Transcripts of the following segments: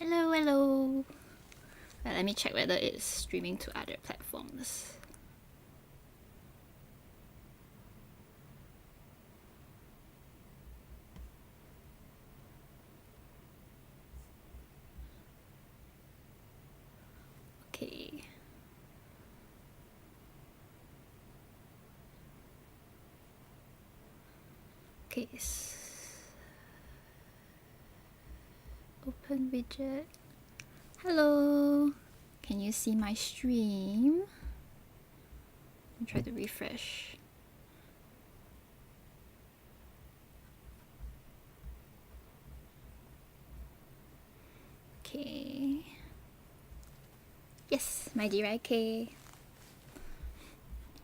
Hello, hello. Well, let me check whether it's streaming to other platforms. Okay. Okay. Open widget. Hello. Can you see my stream? I'll try to refresh. Okay. Yes, my dear IK.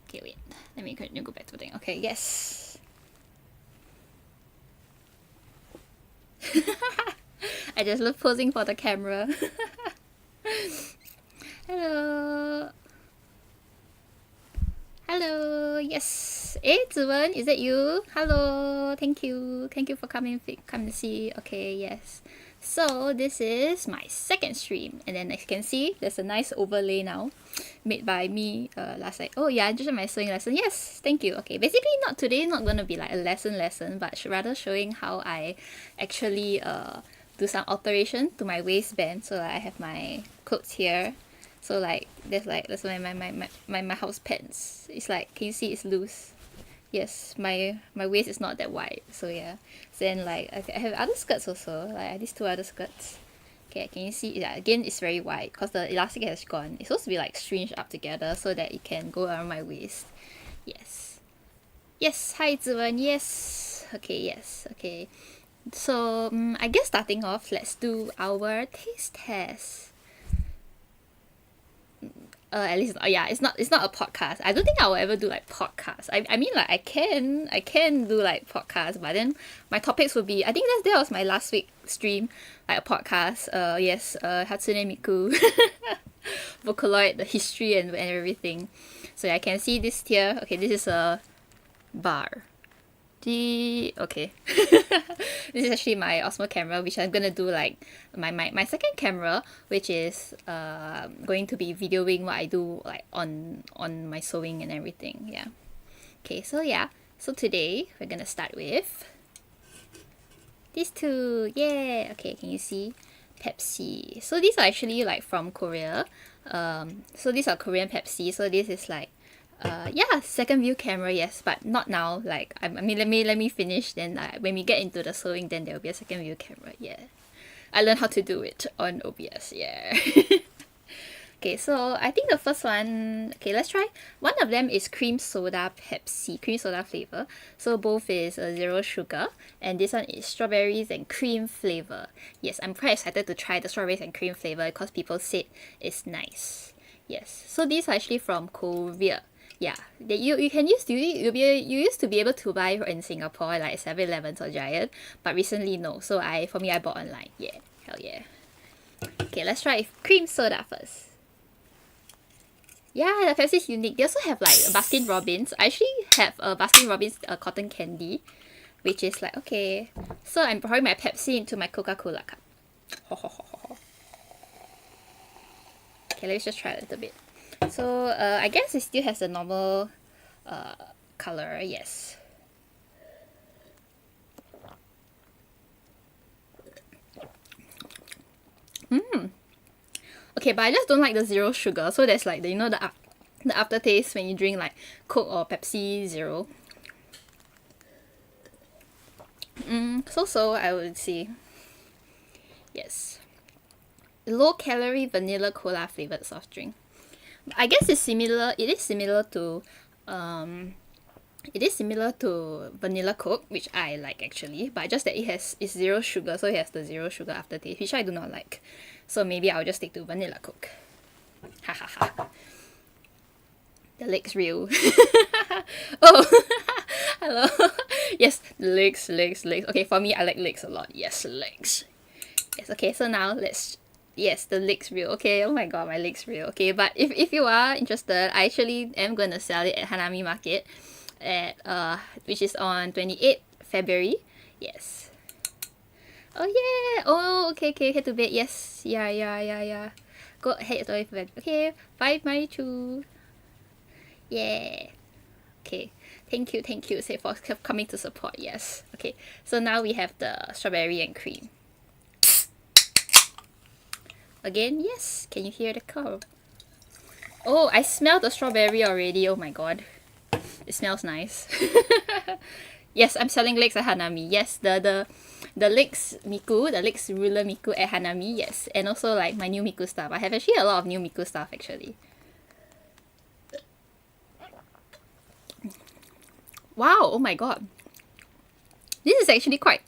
Okay, wait. Let me go back to the thing. Okay, yes. I just love posing for the camera. Hello. Hello. Yes. Hey, Ziwen, is that you? Hello. Thank you. Thank you for coming to see. Okay, yes. So this is my second stream, and then as you can see, there's a nice overlay now, made by me last night. Oh yeah, just my sewing lesson. Yes, thank you. Okay, basically not gonna be like a lesson, but rather showing how I actually do some alteration to my waistband. So I have my clothes here. So that's my house pants. It's like, can you see it's loose? Yes, my waist is not that wide, so yeah. Then like I have other skirts also, like I have these two other skirts. Okay, can you see? Yeah, again it's very wide because the elastic has gone. It's supposed to be like stringed up together so that it can go around my waist. Yes. Yes, hi Ziwen, yes. Okay, yes, okay. So I guess starting off, let's do our taste test. At least yeah, it's not a podcast. I don't think I will ever do like podcasts. I mean like I can do like podcasts, but then my topics would be, I think that was my last week stream, like a podcast. Yes, Hatsune Miku Vocaloid, the history and everything. So yeah, I can see this here. Okay, this is a bar. Okay. This is actually my Osmo camera, which I'm gonna do like my second camera, which is going to be videoing what I do like on my sewing and everything. Yeah. Okay, so yeah. So today we're gonna start with these two. Yeah. Okay, can you see? Pepsi. So these are actually like from Korea. So these are Korean Pepsi. So this is like yeah, second view camera, yes, but not now. Like I mean, let me finish. Then when we get into the sewing, then there will be a second view camera. Yeah, I learned how to do it on OBS. Yeah. Okay, so I think the first one. Okay, let's try. One of them is cream soda Pepsi, cream soda flavor. So both is zero sugar, and this one is strawberries and cream flavor. Yes, I'm quite excited to try the strawberries and cream flavor because people said it's nice. Yes, so these are actually from Korea. Yeah, that you can use you used to be able to buy in Singapore like 7-Elevens or Giant, but recently no. So I bought online. Yeah, hell yeah. Okay, let's try cream soda first. Yeah, the Pepsi is unique. They also have like Baskin Robbins. I actually have a Baskin Robbins cotton candy, which is like okay. So I'm pouring my Pepsi into my Coca-Cola cup. Okay, let's just try a little bit. So I guess it still has the normal color, yes. Okay, but I just don't like the zero sugar. So there's like the the aftertaste when you drink like Coke or Pepsi Zero. So I would say yes. Low calorie vanilla cola flavored soft drink. I guess it's similar. It is similar to vanilla Coke, which I like actually, but just that it's zero sugar, so it has the zero sugar aftertaste, which I do not like. So maybe I'll just stick to vanilla Coke. Ha ha ha. The legs real. Oh, hello. Yes, legs. Okay, for me, I like legs a lot. Yes, legs. Yes. Okay, so now yes, the legs real. Okay, oh my god, my legs real. Okay, but if you are interested, I actually am gonna sell it at Hanami Market at which is on 28th February. Yes. Oh yeah. Oh, okay, okay. Head to bed. Yes. Yeah, yeah, yeah, yeah. Go ahead to bed. Okay. Bye, Marichu. Yeah. Okay. Thank you, say for coming to support. Yes. Okay. So now we have the strawberry and cream. Again, yes. Can you hear the cow? Oh, I smell the strawberry already. Oh my god. It smells nice. Yes, I'm selling legs at Hanami. Yes, the legs Miku, the legs ruler Miku at Hanami. Yes, and also like my new Miku stuff. I have actually a lot of new Miku stuff actually. Wow, oh my god. This is actually quite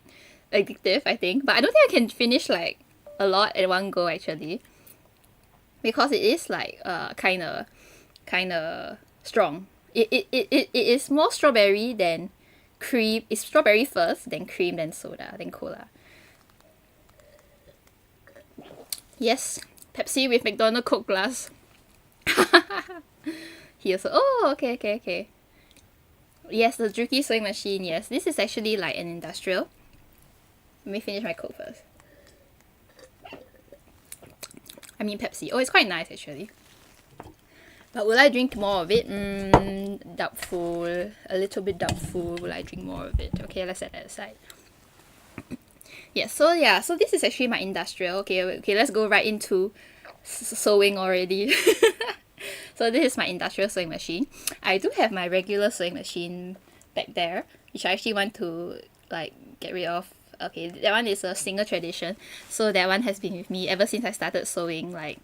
addictive, I think. But I don't think I can finish like a lot at one go actually. Because it is like kinda strong. It is more strawberry than cream. It's strawberry first, then cream, then soda, then cola. Yes, Pepsi with McDonald Coke glass. He also, oh, okay, okay, okay. Yes, the Juki sewing machine, yes. This is actually like an industrial. Let me finish my Coke first. I mean Pepsi. Oh, it's quite nice actually. But will I drink more of it? Doubtful. A little bit doubtful. Will I drink more of it? Okay, let's set that aside. Yeah, so this is actually my industrial. Okay, let's go right into sewing already. So this is my industrial sewing machine. I do have my regular sewing machine back there, which I actually want to like get rid of. Okay, that one is a single tradition. So that one has been with me ever since I started sewing like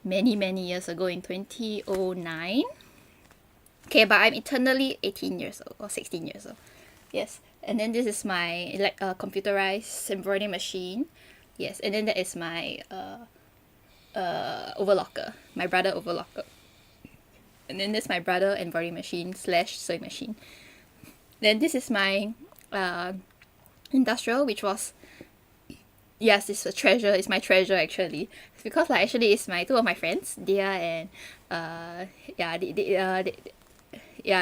many years ago in 2009. Okay, but I'm eternally 18 years old or 16 years old. Yes, and then this is my like computerized embroidery machine. Yes, and then that is my overlocker, my brother overlocker. And then that's my brother embroidery machine slash sewing machine. Then this is my industrial, which was, yes, it's a treasure. It's my treasure actually. It's because like actually it's my two of my friends, Dia and yeah,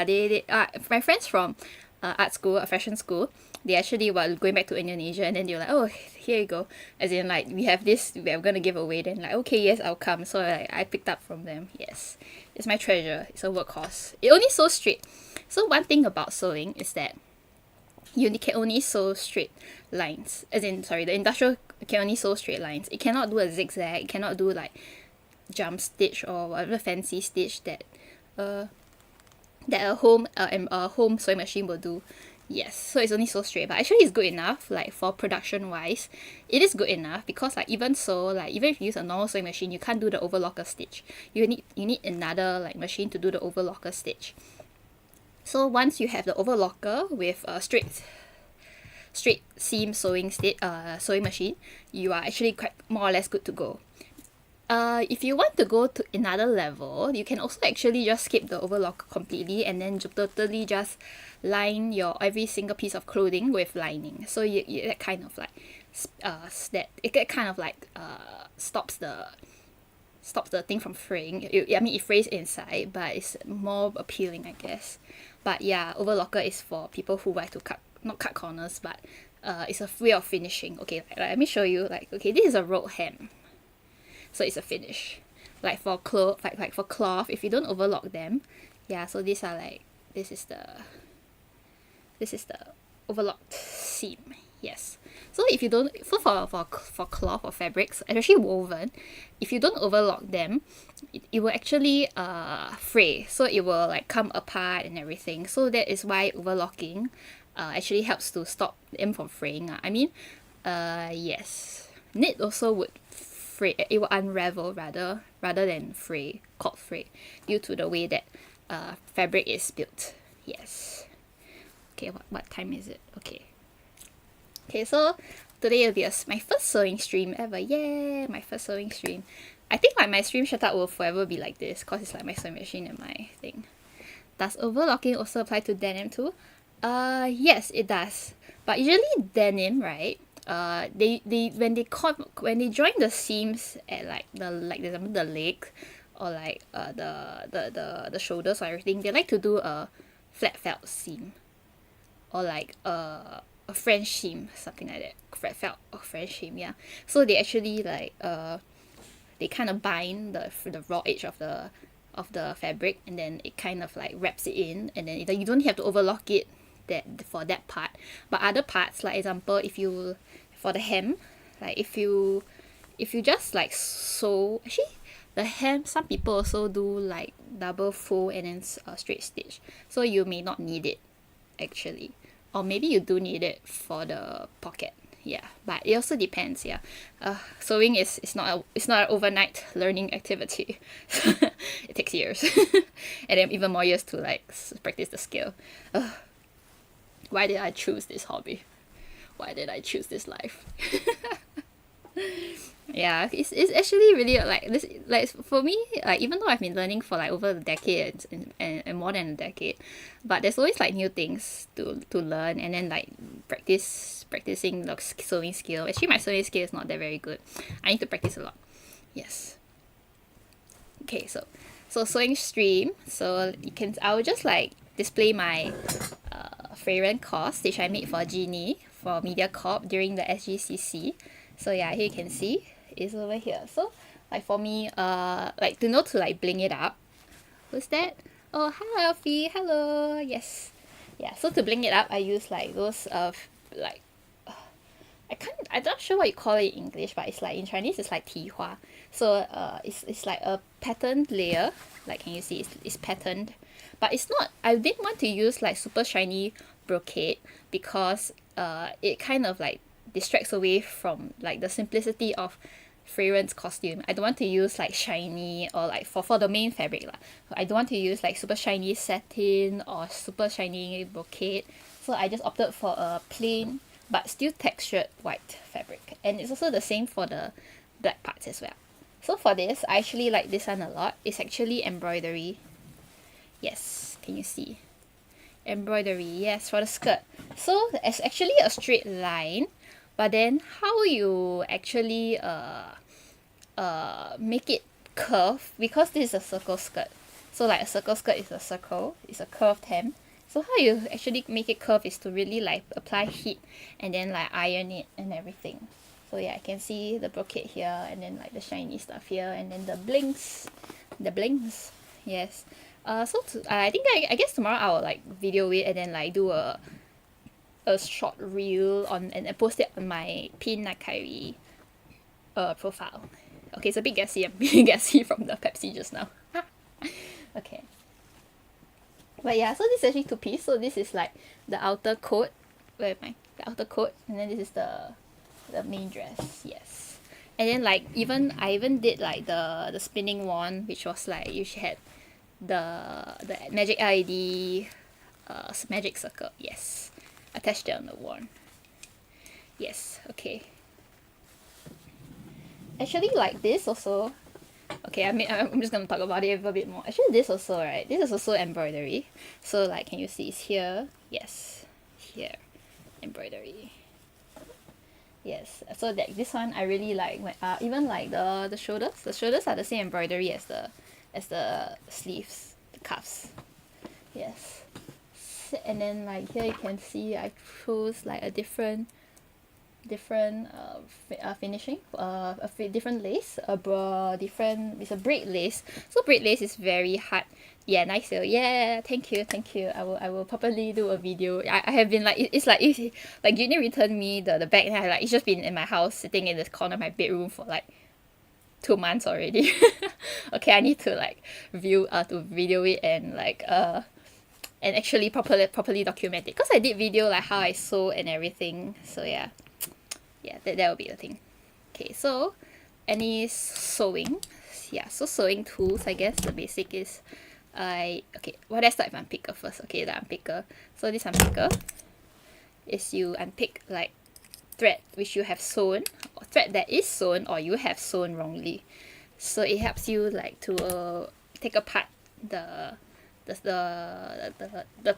they my friends from art school, a fashion school. They actually were going back to Indonesia, and then they were like, oh, here you go. As in like we have this, we're gonna give away. Then like, okay, yes, I'll come. So like, I picked up from them. Yes, it's my treasure. It's a workhorse. It only sews straight. So one thing about sewing is that you can only sew straight lines. As in, sorry, the industrial can only sew straight lines. It cannot do a zigzag. It cannot do like jump stitch or whatever fancy stitch that a home sewing machine will do. Yes, so it's only so straight, but actually it's good enough. Like for production wise, it is good enough because like even so, like even if you use a normal sewing machine, you can't do the overlocker stitch. You need another like machine to do the overlocker stitch. So once you have the overlocker with a straight seam sewing machine, you are actually quite more or less good to go. If you want to go to another level, you can also actually just skip the overlocker completely and then totally just line your every single piece of clothing with lining. So you that kind of like stops the thing from fraying. I mean it frays inside, but it's more appealing, I guess. But yeah, overlocker is for people who like to not cut corners, but it's a way of finishing. Okay, let me show you. Like, okay, this is a rolled hem. So it's a finish. Like for cloth, like for cloth, if you don't overlock them, yeah. So these are like this is the overlocked seam. Yes. So if you don't for cloth or fabrics, especially woven, if you don't overlock them, it will actually fray. So it will like come apart and everything. So that is why overlocking actually helps to stop them from fraying. I mean, yes. Knit also would fray. It will unravel rather than fray, called fray, due to the way that fabric is built. Yes. Okay, what time is it? Okay, so today will be my first sewing stream ever. Yeah, my first sewing stream. I think like my stream setup will forever be like this because it's like my sewing machine and my thing. Does overlocking also apply to denim too? Yes, it does. But usually denim, right? They when they join the seams at like example the leg or like the shoulders or everything, they like to do a flat felt seam or like a French seam, something like that. Felt or French seam, yeah. So they actually like they kind of bind the raw edge of the fabric, and then it kind of like wraps it in, and then you don't have to overlock it for that part. But other parts, like example, if you for the hem, like if you just like sew, actually the hem, some people also do like double fold and then straight stitch, so you may not need it actually, or maybe you do need it for the pocket. Yeah, but it also depends. Yeah, sewing is not an overnight learning activity. It takes years and then even more years to like practice the skill. Why did I choose this hobby? Why did I choose this life? Yeah, it's actually really like this, like for me, like even though I've been learning for like over a decade and more than a decade, but there's always like new things to learn, and then like practicing the sewing skill. Actually my sewing skill is not that very good. I need to practice a lot. Yes. Okay, so sewing stream, so I will just like display my Freyren course which I made for Genie for MediaCorp during the SGCC. So yeah, here you can see it's over here. So like for me, like to like bling it up. Who's that? Oh, hi Alfie, hello. Yes. Yeah, so to bling it up I use like those like I'm not sure what you call it in English, but it's like in Chinese it's like 提花. So it's like a patterned layer. Like can you see it's patterned, but it's not, I didn't want to use like super shiny brocade because it kind of like distracts away from like the simplicity of Freyren's costume. I don't want to use like shiny or like for the main fabric lah. I don't want to use like super shiny satin or super shiny brocade. So I just opted for a plain but still textured white fabric, and it's also the same for the black parts as well. So for this, I actually like this one a lot. It's actually embroidery. Yes, can you see? Embroidery, yes, for the skirt. So it's actually a straight line, but then how you actually make it curve, because this is a circle skirt. So like a circle skirt is a circle, it's a curved hem. So how you actually make it curve is to really like apply heat and then like iron it and everything. So yeah, I can see the brocade here, and then like the shiny stuff here, and then the blings. Yes. I think I guess tomorrow I will like video it and then like do a short reel on and post it on my Pin Akairi profile. Okay, it's a bit gassy. I'm being gassy from the Pepsi just now. Okay. But yeah, so this is actually two-piece. So this is like the outer coat. Where am I? The outer coat, and then this is the main dress. Yes. And then like I even did like the spinning wand, which was like you had the magic LED magic circle. Yes. Attached it on the wand. Yes. Okay. Actually, like this also. Okay, I'm just gonna talk about it a bit more. Actually, this also, right? This is also embroidery. So like, can you see it's here? Yes, here, embroidery. Yes, so that this one I really like. Even like the shoulders. The shoulders are the same embroidery as the sleeves, the cuffs. Yes, and then like here you can see I chose like a different finishing, different lace, it's a braid lace. So braid lace is very hard. Yeah, nice. Yeah, thank you. I will probably do a video. I have been like it's like Genie returned me the bag, and it's just been in my house sitting in this corner of my bedroom for like 2 months already. Okay, I need to like to video it and like and actually properly document it, because I did video like how I sew and everything. So yeah, that will be the thing. Okay, so any sewing, yeah, so sewing tools, I guess the basic is okay, well, let's start with unpicker first. Okay, the unpicker. So this unpicker is you unpick like thread which you have sewn, or thread that is sewn or you have sewn wrongly. So it helps you like to take apart the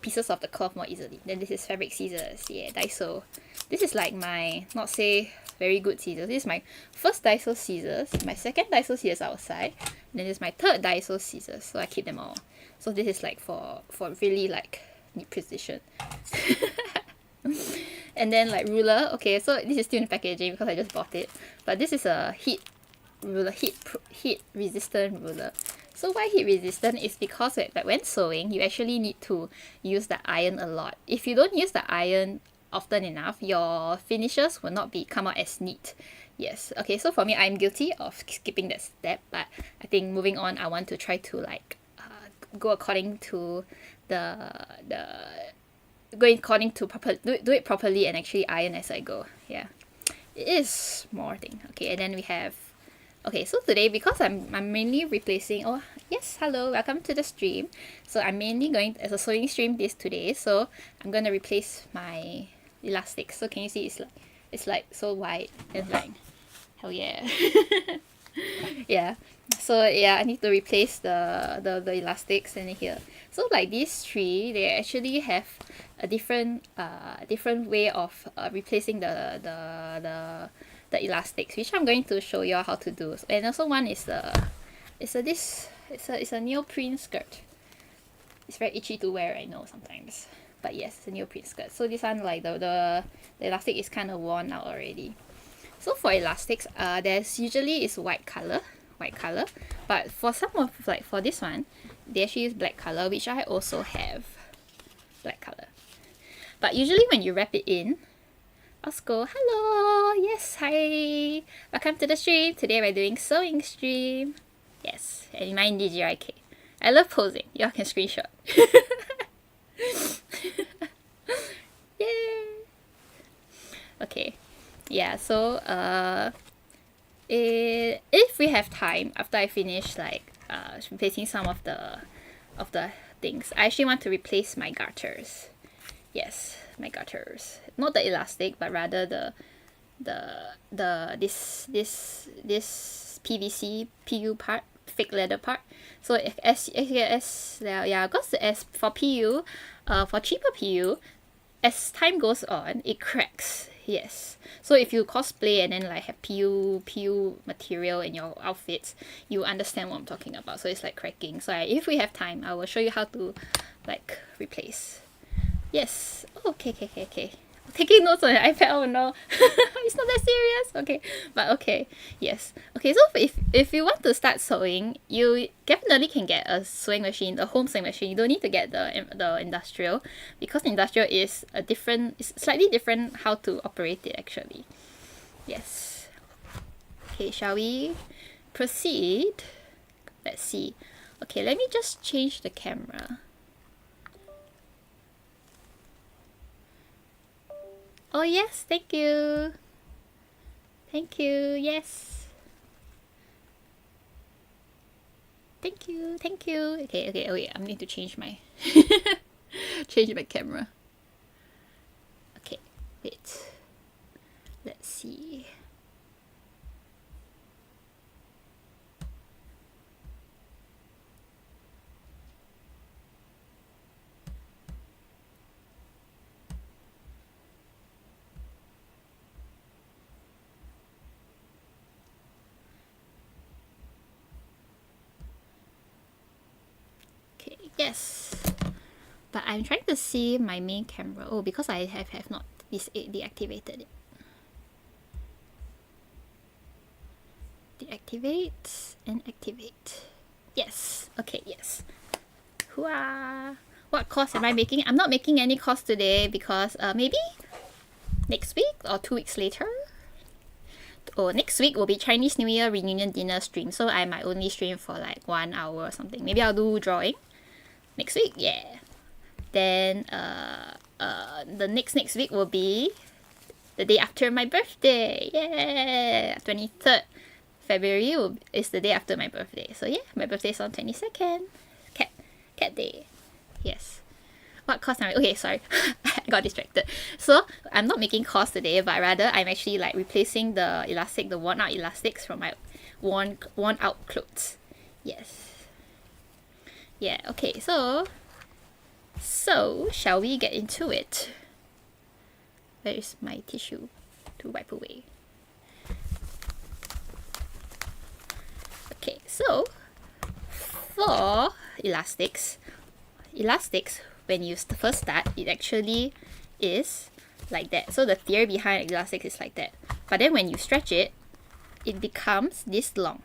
pieces of the cloth more easily. Then this is fabric scissors. Yeah, Daiso. This is like my not say very good scissors. This is my first Daiso scissors, my second Daiso scissors outside, and then this is my third Daiso scissors. So I keep them all. So this is like for really like neat precision. And then like ruler. Okay, so this is still in packaging because I just bought it. But this is a heat ruler, heat resistant ruler. So why heat resistant is because when sewing, you actually need to use the iron a lot. If you don't use the iron often enough, your finishes will not come out as neat. Yes. Okay, so for me, I'm guilty of skipping that step, but I think moving on, I want to try to like go according to do it properly and actually iron as I go. Yeah, it is more thing. Okay, and then we have. Okay, so today, because I'm mainly replacing. Oh yes, hello, welcome to the stream. So I'm mainly going as a sewing stream today. So I'm gonna replace my elastic. So can you see it's like so wide and like hell yeah. Yeah. So yeah, I need to replace the elastics in here. So like these three, they actually have a different way of replacing the elastics, which I'm going to show you how to do. And also one is it's a neoprene skirt. It's very itchy to wear, I know sometimes, but yes, it's a neoprene skirt. So this one, like the elastic is kind of worn out already. So for elastics, there's usually is white color, but for some of like for this one, they actually use black color, which I also have black color. But usually when you wrap it in, Osco, hello, yes, hi, welcome to the stream. Today we're doing sewing stream. Yes, and mine DJIK. I love posing. Y'all can screenshot. Yay. Okay. Yeah, so if we have time after I finish like replacing some of the things, I actually want to replace my garters. Yes, my garters. Not the elastic, but rather this PVC PU part, fake leather part. So because as for PU, for cheaper PU, as time goes on, it cracks. Yes. So if you cosplay and then like have PU material in your outfits, you understand what I'm talking about. So it's like cracking. So if we have time, I will show you how to like replace. Yes. Oh, okay. Taking notes on the iPad. Oh no, it's not that serious. Okay, but okay. Yes. Okay. So if you want to start sewing, you definitely can get a sewing machine, the home sewing machine. You don't need to get the industrial, because the industrial is it's slightly different how to operate it actually. Yes. Okay. Shall we proceed? Let's see. Okay. Let me just change the camera. Oh yes, thank you. Thank you, yes. Thank you. Okay, oh wait, I'm going to change my change my camera. Okay, wait. Let's see. Yes, but I'm trying to see my main camera. Oh, because I have not deactivated it. Deactivate and activate. Yes. Okay. Yes. Hooah! What course am I making? I'm not making any course today because maybe next week or 2 weeks later. Oh, next week will be Chinese New Year reunion dinner stream, so I might only stream for like 1 hour or something. Maybe I'll do drawing next week. Yeah. Then the next week will be the day after my birthday. Yeah, 23rd February is the day after my birthday. So yeah, my birthday is on 22nd. Cat day. Yes. What course am I? Okay, sorry, I got distracted. So I'm not making course today, but rather I'm actually like replacing the elastic, the worn out elastics from my worn out clothes. Yes. Yeah. Okay. So shall we get into it? Where is my tissue to wipe away? Okay. So for elastics, when you first start, it actually is like that. So the theory behind elastic is like that. But then when you stretch it, it becomes this long.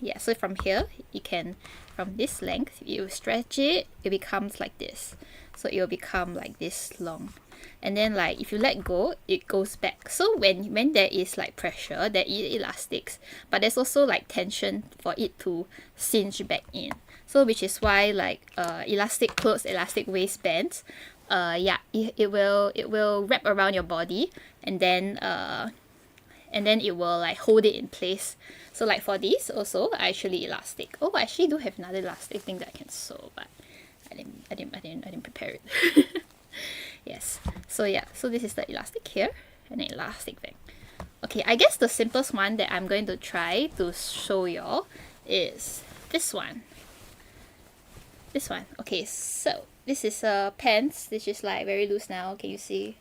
Yeah, so from here, you can, from this length, you stretch it, it becomes like this. So it will become like this long. And then like if you let go, it goes back. So when there is like pressure, there is elastics, but there's also like tension for it to cinch back in. So which is why like elastic clothes, elastic waistbands, yeah, it will wrap around your body, and then it will like hold it in place. So like for this also, I actually elastic. Oh, I actually do have another elastic thing that I can sew, but I didn't prepare it. Yes. So yeah, so this is the elastic here and an elastic thing. Okay, I guess the simplest one that I'm going to try to show y'all is this one. This one. Okay, so this is pants. This is like very loose now. Can you see?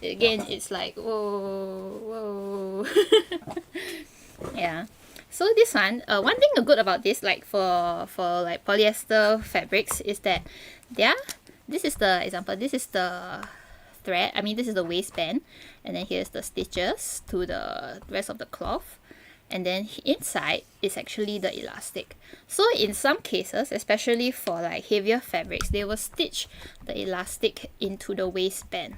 Again, it's like whoa. Yeah. So this one, one thing good about this, like for like polyester fabrics, is that this is the example. This is the thread. I mean, this is the waistband, and then here's the stitches to the rest of the cloth, and then inside is actually the elastic. So in some cases, especially for like heavier fabrics, they will stitch the elastic into the waistband,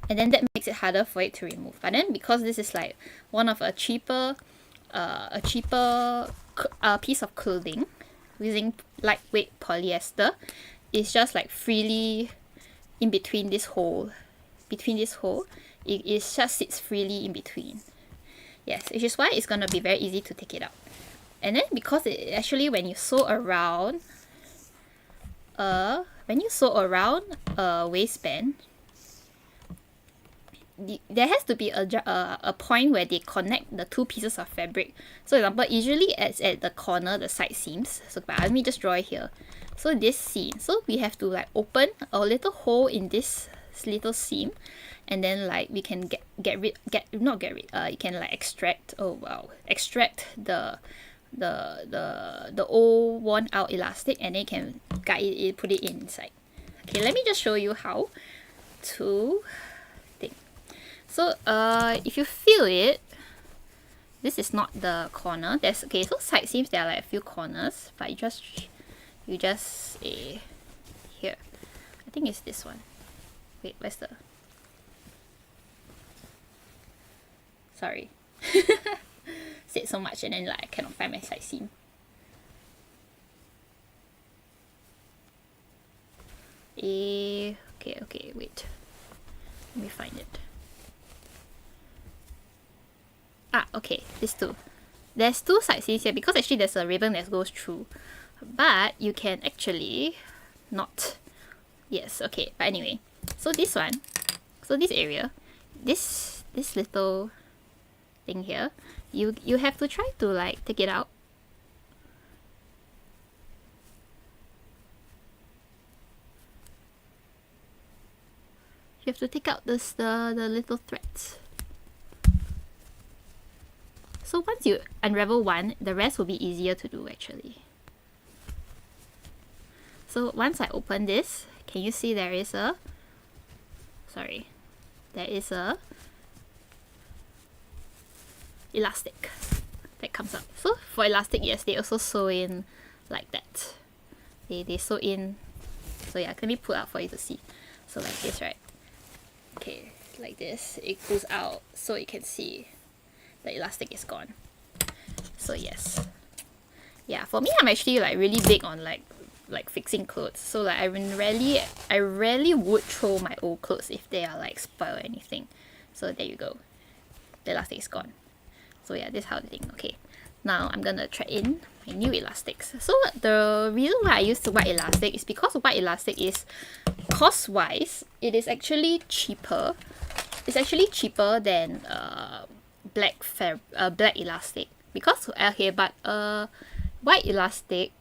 and then that makes it harder for it to remove. But then because this is like one of a cheaper piece of clothing using lightweight polyester, it's just like freely in between this hole. It just sits freely in between. Yes, which is why it's gonna be very easy to take it out. And then because it actually, when you sew around a waistband, there has to be a point where they connect the two pieces of fabric. So example, usually it's at the corner, the side seams. So let me just draw it here. So this seam, so we have to like open a little hole in this little seam, and then like we can you can like extract the old worn out elastic, and then you can guide it, put it inside. Okay, let me just show you how to think. So if you feel it, this is not the corner. So side seams, there are like a few corners, but you just here, I think it's this one. Wait, where's the, sorry. Said so much and then like I cannot find my side seam. Okay, wait, let me find it. Okay, these two. There's two side seams here because actually there's a ribbon that goes through, but you can actually not. Yes, okay, but anyway, so this one, so this area, this little thing here, you have to try to like take it out. You have to take out the little threads. So once you unravel one, the rest will be easier to do actually. So once I open this, can you see there is a elastic that comes up. So for elastic, yes, they also sew in like that. They sew in. So yeah, let me pull out for you to see. So like this, right? Okay, like this. It goes out so you can see the elastic is gone. So yes, yeah, for me, I'm actually like really big on like fixing clothes. So like I rarely would throw my old clothes if they are like spoiled or anything. So there you go, the elastic is gone. So yeah, this is how the thing. Okay, now I'm gonna thread in my new elastics. So the reason why I use the white elastic is because white elastic is, cost wise, it is actually cheaper. It's actually cheaper than black elastic, because white elastic,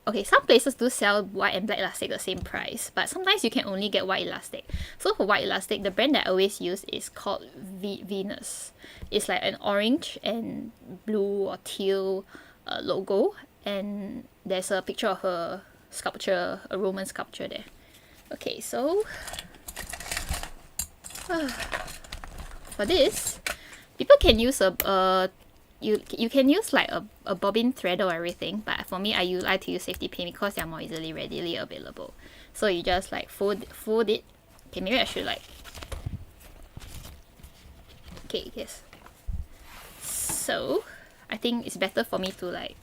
okay, some places do sell white and black elastic the same price, but sometimes you can only get white elastic. So for white elastic, the brand that I always use is called Venus. It's like an orange and blue or teal logo, and there's a picture of a sculpture, a Roman sculpture there. Okay, so For this, people can use you can use like a bobbin thread or everything, but for me I like to use safety pin because they are more readily available. So you just like fold it. Okay, maybe I should like, okay, yes. So I think it's better for me to like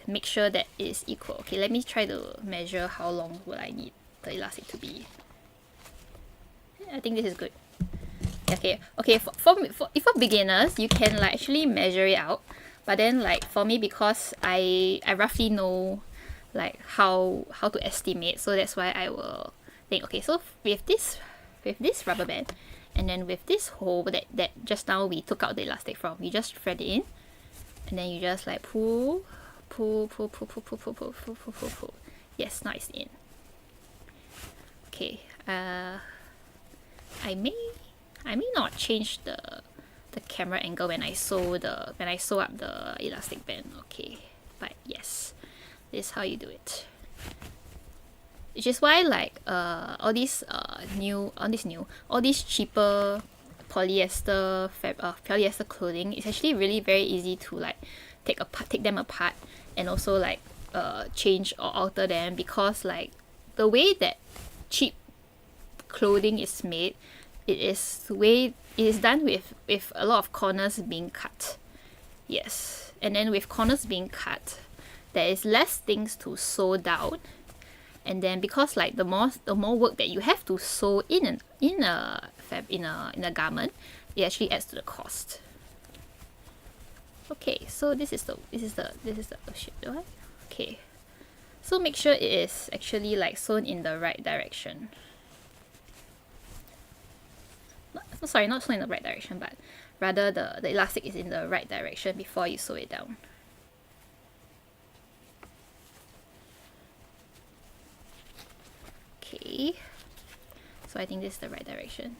make sure that it is equal. Okay, let me try to measure how long will I need the elastic to be. I think this is good. Okay, for beginners, you can like actually measure it out, but then like for me, because I roughly know like how to estimate, so that's why I will think, okay, so with this rubber band, and then with this hole that just now we took out the elastic from, you just thread it in, and then you just like pull. Yes, now it's in. Okay, I may not change the camera angle when I sew up the elastic band. Okay, but yes, this is how you do it. Which is why like all these cheaper polyester clothing is actually really very easy to like take them apart, and also like change or alter them, because like the way that cheap clothing is made, it is done with a lot of corners being cut. Yes, and then with corners being cut, there is less things to sew down, and then because like the more work that you have to sew in a garment, it actually adds to the cost. Okay, so this is the oh shit, what? Okay, so make sure it is actually like sewn in the right direction. Sorry, not sewn in the right direction, but rather the elastic is in the right direction before you sew it down. Okay, so I think this is the right direction.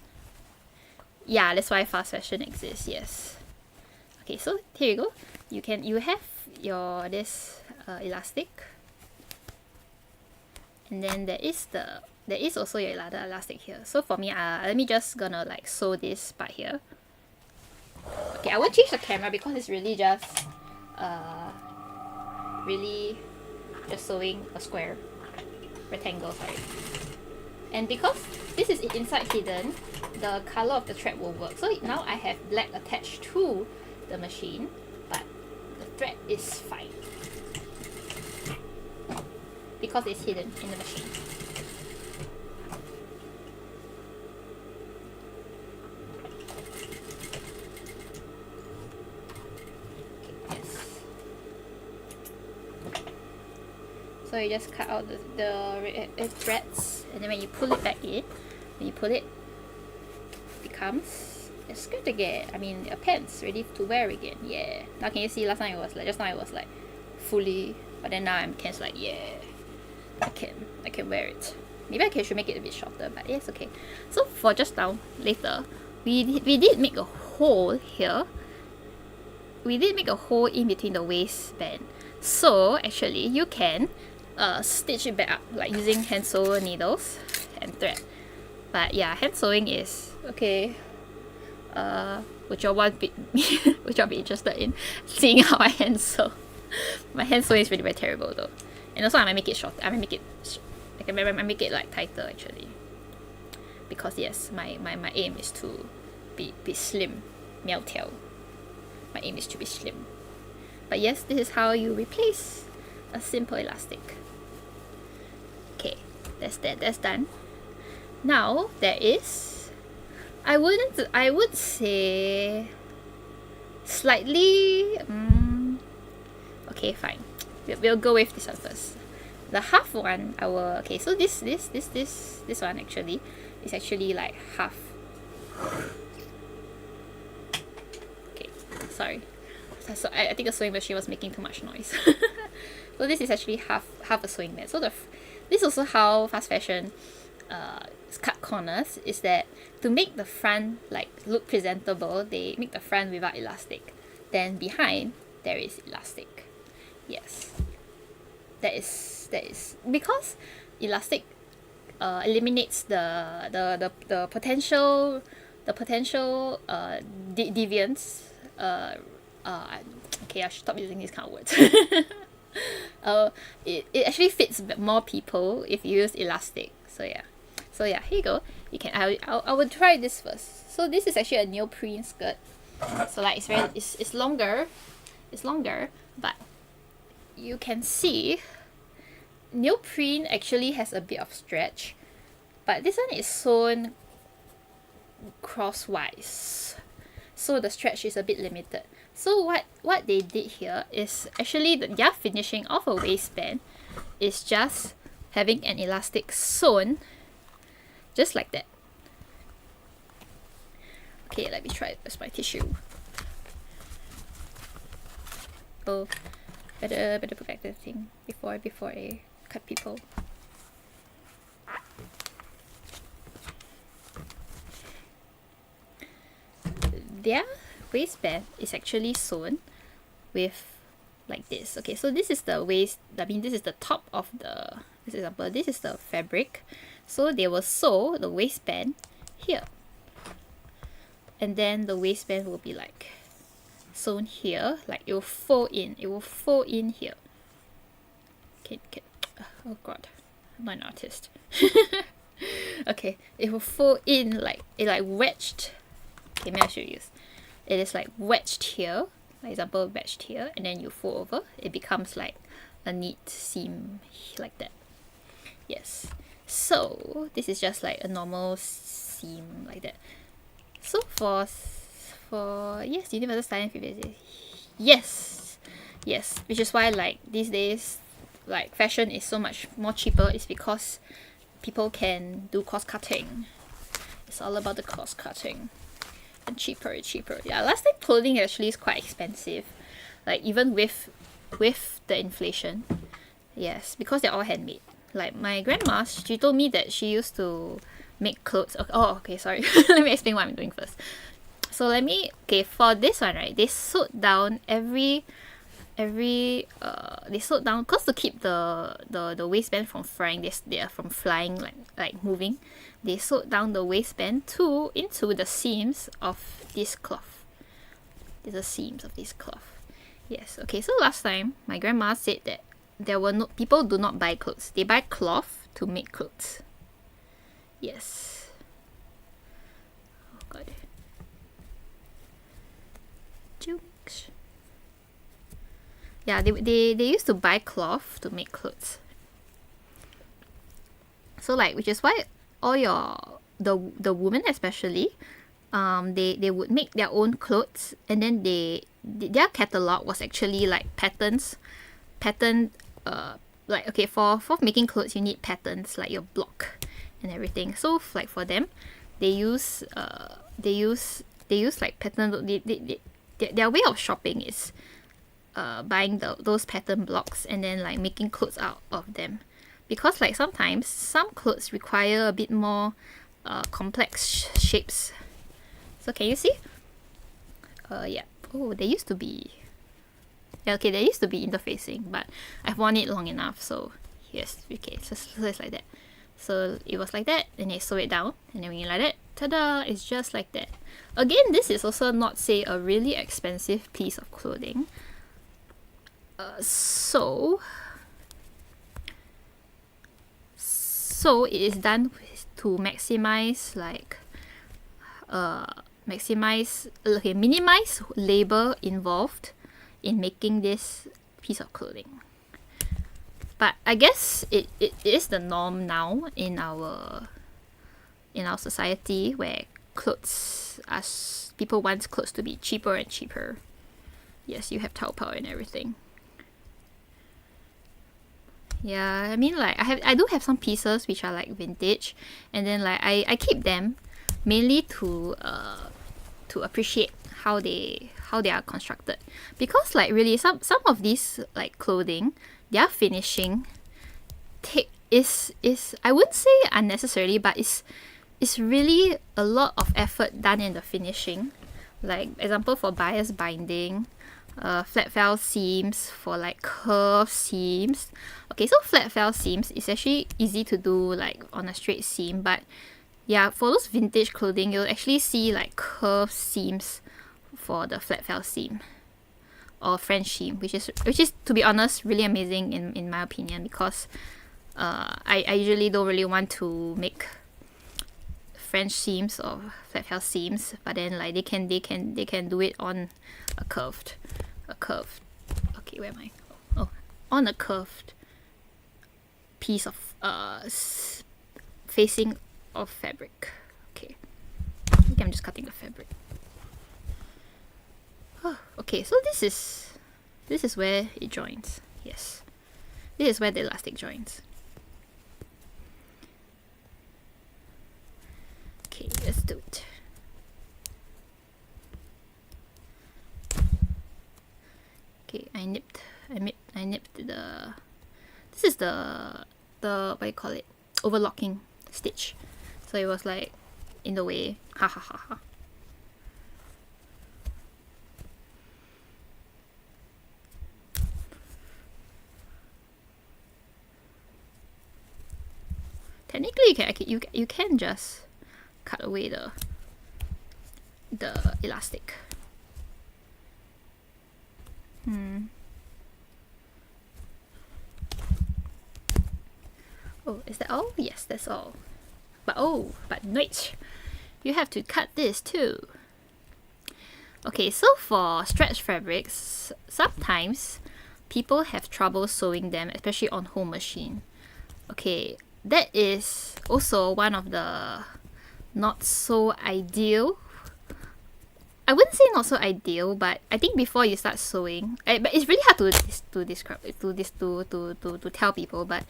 Yeah, that's why fast fashion exists. Yes. Okay, so here you go. You have your elastic, and then there is also your other elastic here. So for me, let me just gonna like sew this part here. Okay, I won't change the camera because it's really just sewing a rectangle, sorry. And because this is inside hidden, the color of the thread will work. So now I have black attached to the machine, but the thread is fine because it's hidden in the machine. So you just cut out the threads, and then when you pull it back in, it becomes as good again. I mean, your pants ready to wear again. Yeah. Now can you see? Last time it was like, just now it was like fully, but then now I'm kind of like, yeah, I can wear it. Maybe I should make it a bit shorter, but yes, okay. So for just now, later, we did make a hole here. We did make a hole in between the waistband. So actually, you can stitch it back up like using hand sew needles and thread. But yeah, hand sewing is okay. Would y'all be interested in seeing how I hand sew? My hand sewing is really very terrible though, and also I might make it short. I might make it like tighter actually, because yes, my aim is to be slim, 苗条. My aim is to be slim. But yes, this is how you replace a simple elastic. Okay, that's done. Now there is, I would say slightly okay, fine. We'll go with this one first. The half one, okay, so this one actually is actually like half. Okay, sorry. So I think the sewing machine was making too much noise. So this is actually half a sewing band. So this is also how fast fashion cut corners, is that to make the front like look presentable, they make the front without elastic. Then behind there is elastic. Yes, that is because elastic eliminates the potential deviance. Okay, I should stop using these kind of words. It actually fits more people if you use elastic. So yeah, here you go. You can I will try this first. So this is actually a neoprene skirt. So like it's longer, but you can see neoprene actually has a bit of stretch, but this one is sewn crosswise, so the stretch is a bit limited. So what they did here is actually their finishing of a waistband is just having an elastic sewn just like that. Okay, let me try it with my tissue. Oh, better put back the thing before I cut people. Their waistband is actually sewn with like this. Okay, so this is the waist, I mean this is the top of the, this example, this is the fabric. So they will sew the waistband here, and then the waistband will be like sewn here, like it will fold in here. Okay, oh god, I'm not an artist. Okay, it will fold in like it like wedged. Okay, maybe I should use, it is like wedged here, for example, wedged here, and then you fold over, it becomes like a neat seam like that. Yes, so this is just like a normal seam like that. So for yes, universal styling fit, yes, which is why like these days like fashion is so much more cheaper, is because people can do cost cutting. It's all about the cost cutting. And cheaper. Yeah, last time clothing actually is quite expensive, like even with the inflation. Yes, because they're all handmade. Like my grandma, she told me that she used to make clothes. Okay, sorry. Let me explain what I'm doing first. So okay, for this one, right, they sewed down they sewed down, because to keep the waistband from frying, they are from flying, like moving, they sewed down the waistband into the seams of this cloth. These are seams of this cloth. Yes, okay, so last time my grandma said that people do not buy clothes, they buy cloth to make clothes. Yes. Oh god. Jokes. Yeah, they used to buy cloth to make clothes. So like, which is why all the women especially, they would make their own clothes, and then their catalog was actually like like, okay, for making clothes you need patterns like your block and everything. So like for them, they use like pattern. Their way of shopping is buying those pattern blocks and then like making clothes out of them, because like sometimes some clothes require a bit more complex shapes. So can you see? Yeah. Oh, they used to be. Yeah, okay, they used to be interfacing, but I've worn it long enough, so yes, okay, so it's like that. So it was like that, and they sew it down, and then when you like that, ta-da, it's just like that. Again, this is also not, say, a really expensive piece of clothing. So it is done to maximize minimize labor involved in making this piece of clothing. But I guess it is the norm now in our society, where people want clothes to be cheaper and cheaper. Yes, you have Taobao and everything. Yeah, I mean, like I do have some pieces which are like vintage, and then like I keep them mainly to appreciate how they are constructed, because like really some of these like clothing, their finishing is I wouldn't say unnecessarily, but it's really a lot of effort done in the finishing. Like example, for bias binding, flat fell seams for like curved seams. Okay, so flat fell seams is actually easy to do like on a straight seam, but yeah, for those vintage clothing, you'll actually see like curved seams for the flat fell seam or French seam, which is to be honest really amazing in my opinion, because I usually don't really want to make French seams or flat fell seams, but then like they can do it on a curved okay, where am I? Oh, on a curved piece of facing of fabric. Okay, I think I'm just cutting the fabric. Oh, okay, so this is where it joins. Yes, this is where the elastic joins. Okay, let's do it. Okay, I nipped the, this is the what do you call it, overlocking stitch, so it was like in the way, ha ha ha ha. Technically you can just cut away the elastic. Oh, is that all? Yes, that's all. But wait, you have to cut this too. Okay, so for stretch fabrics, sometimes people have trouble sewing them, especially on home machine. Okay, that is also one of the not so ideal. I wouldn't say not so ideal, but I think before you start sewing, but it's really hard to describe, to tell people. But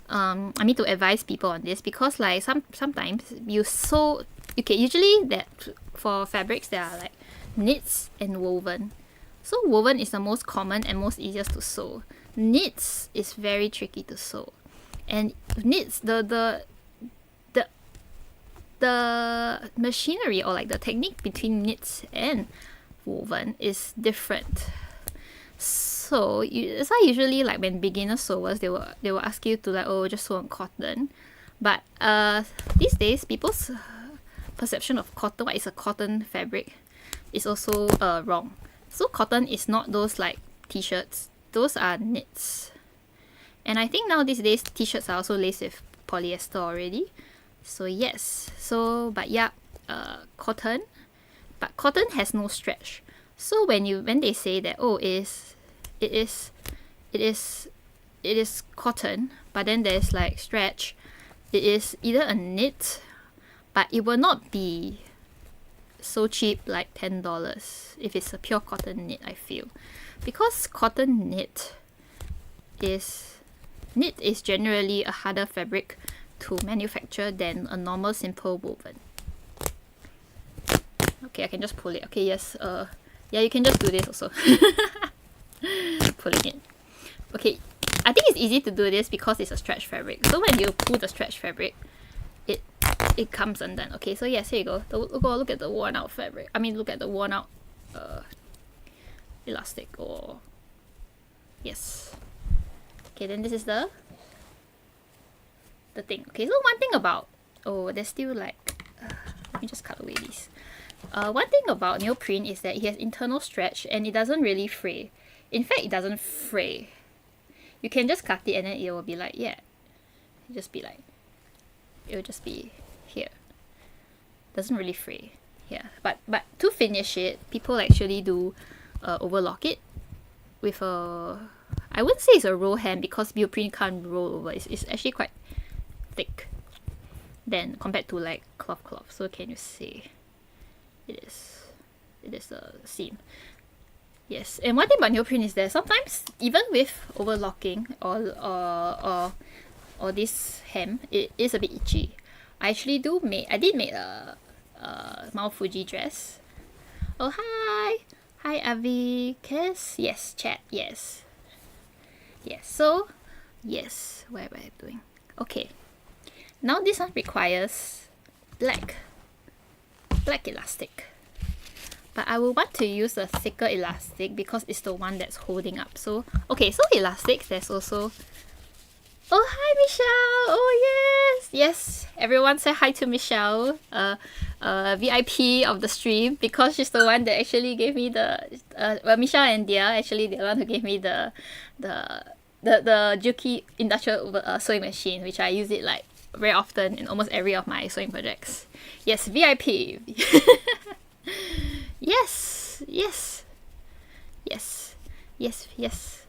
I mean to advise people on this, because like sometimes you sew. Okay, usually that for fabrics there are like knits and woven. So woven is the most common and most easiest to sew. Knits is very tricky to sew, and knits the machinery or like the technique between knits and woven is different. So that's why usually like when beginner sewers, they will ask you to like, oh, just sew on cotton. But these days people's perception of cotton, what is a cotton fabric, is also wrong. So cotton is not those like t-shirts, those are knits. And I think now these days t-shirts are also laced with polyester already. So yes, so but yeah, cotton, but cotton has no stretch. So when they say that, oh, it is cotton, but then there's like stretch, it is either a knit, but it will not be so cheap, like $10 if it's a pure cotton knit, I feel, because cotton knit is generally a harder fabric to manufacture than a normal simple woven. Okay, I can just pull it. Okay, yes, yeah, you can just do this also. Pulling it. Okay, I think it's easy to do this because it's a stretch fabric. So when you pull the stretch fabric, it comes undone. Okay, so yes, here you go. Look at the worn out fabric. I mean, look at the worn out elastic. Or yes. Okay, then this is the thing. Okay, so one thing about, oh, there's still like, let me just cut away these. One thing about neoprene is that it has internal stretch and it doesn't really fray. In fact, it doesn't fray. You can just cut it and then it will be like, yeah, it'll just be here. Doesn't really fray. Yeah, but to finish it, people actually do overlock it with a, I wouldn't say it's a roll hem because neoprene can't roll over. It's actually quite thick than compared to like cloth. So can you see? It is a seam. Yes, and one thing about neoprene is that sometimes even with overlocking or this hem, it is a bit itchy. I did make a Mount Fuji dress. Oh, hi Avi, Kes, yes, chat, yes, so yes, what am I doing? Okay, now this one requires black elastic, but I will want to use a thicker elastic because it's the one that's holding up. So, okay, so elastics, there's also... Oh, hi, Michelle! Oh, yes! Yes, everyone say hi to Michelle, VIP of the stream, because she's the one that actually gave me the... well, Michelle and Dia, actually, they're the one who gave me the Juki industrial sewing machine, which I use it like very often in almost every of my sewing projects. Yes, VIP. Yes, yes, yes, yes, yes.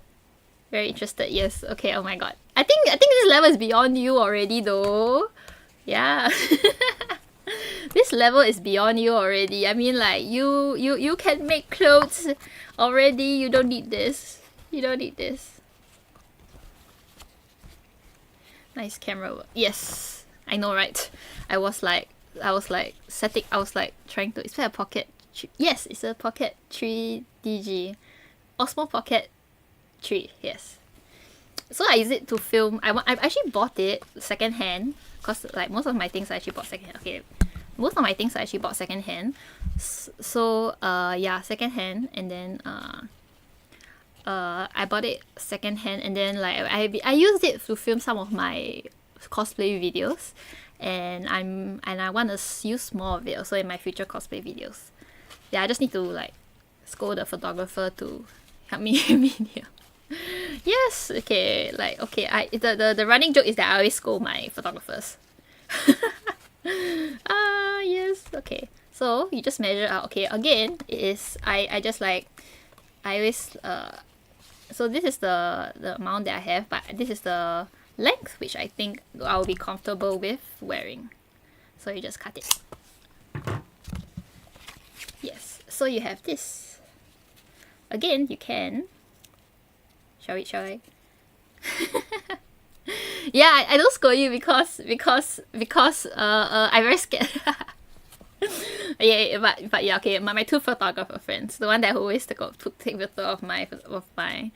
Very interested. Yes. Okay. Oh my god. I think this level is beyond you already, though. Yeah. This level is beyond you already. I mean, like you can make clothes already. You don't need this. You don't need this. Nice camera work. Yes. I know, right? I was like setting. I was like trying to. Is that a pocket? Yes, it's a pocket 3DG. Osmo Pocket 3. Yes. So I use it to film. I actually bought it second hand because like most of my things I actually bought second hand. Okay, most of my things I actually bought second hand. So yeah, second hand, and then I bought it second hand, and then like I used it to film some of my cosplay videos, and I want to use more of it also in my future cosplay videos. Yeah, I just need to like scold the photographer to help me video. Yes, okay, like okay, the running joke is that I always scold my photographers. Yes, okay. So you just measure out. Okay, again, it is I just like I always so this is the amount that I have, but this is the length which I think I'll be comfortable with wearing. So you just cut it. Yes, so you have this. Again, you can. Shall I? Yeah, I don't scold you because I'm very scared. Yeah, but yeah, okay. My two photographer friends, the one that always take photo of my of my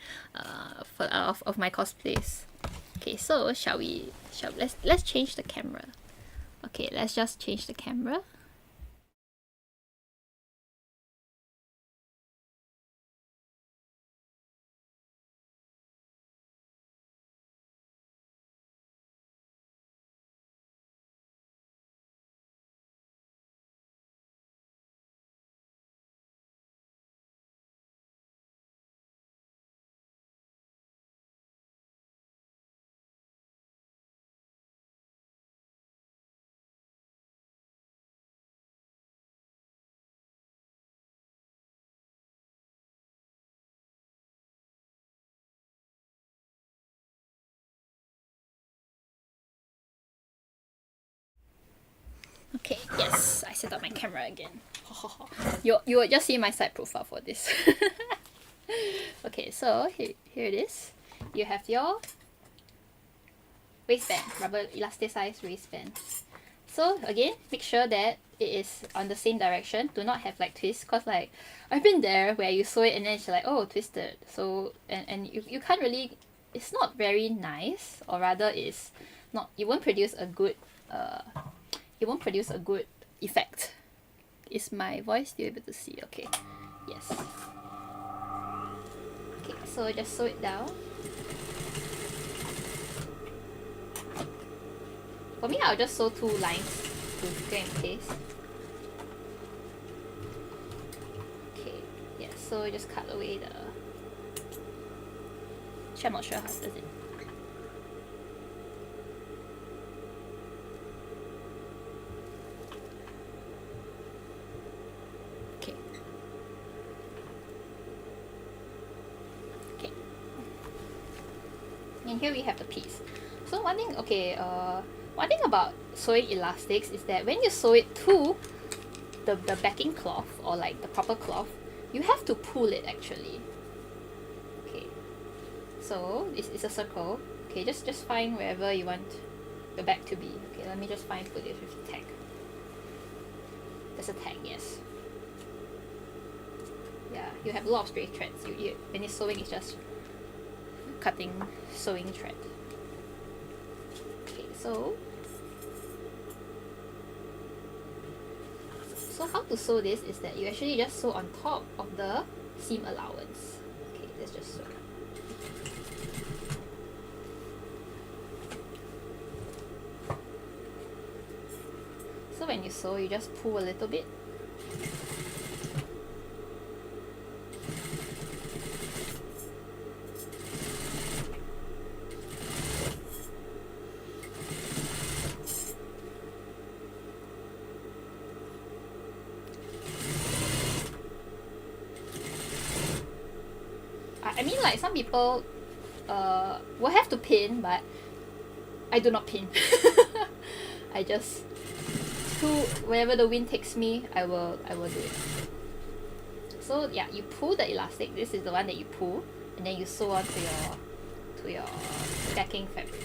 cosplays. Okay, so let's change the camera. Okay, let's just change the camera. Okay, yes, I set up my camera again. You will just see my side profile for this. Okay, so here it is. You have your waistband, rubber elasticized waistband. So again, make sure that it is on the same direction. Do not have like twists, cause like I've been there where you sew it and then it's like, oh, twisted. So and you can't really. It's not very nice, or rather, it's not. You won't produce a good it won't produce a good effect. Is my voice still able to see? Okay. Yes. Okay, so just sew it down. For me, I'll just sew 2 lines to go in place. Okay, yeah, so just cut away the... Actually, I'm not sure how does it. And here we have the piece. So one thing, okay, one thing about sewing elastics is that when you sew it to the backing cloth or like the proper cloth, you have to pull it actually. Okay, so it's a circle. Okay, just find wherever you want the back to be. Okay, let me just put it with the tag. There's a tag, yes. Yeah, you have a lot of stray threads. When you're sewing, it's just cutting sewing thread. Okay, so So how to sew this is that you actually just sew on top of the seam allowance. Okay, let's just sew. So when you sew, you just pull a little bit. I mean, like, some people will have to pin, but I do not pin. I just wherever the wind takes me, I will do it. So yeah, you pull the elastic. This is the one that you pull, and then you sew on to your backing fabric.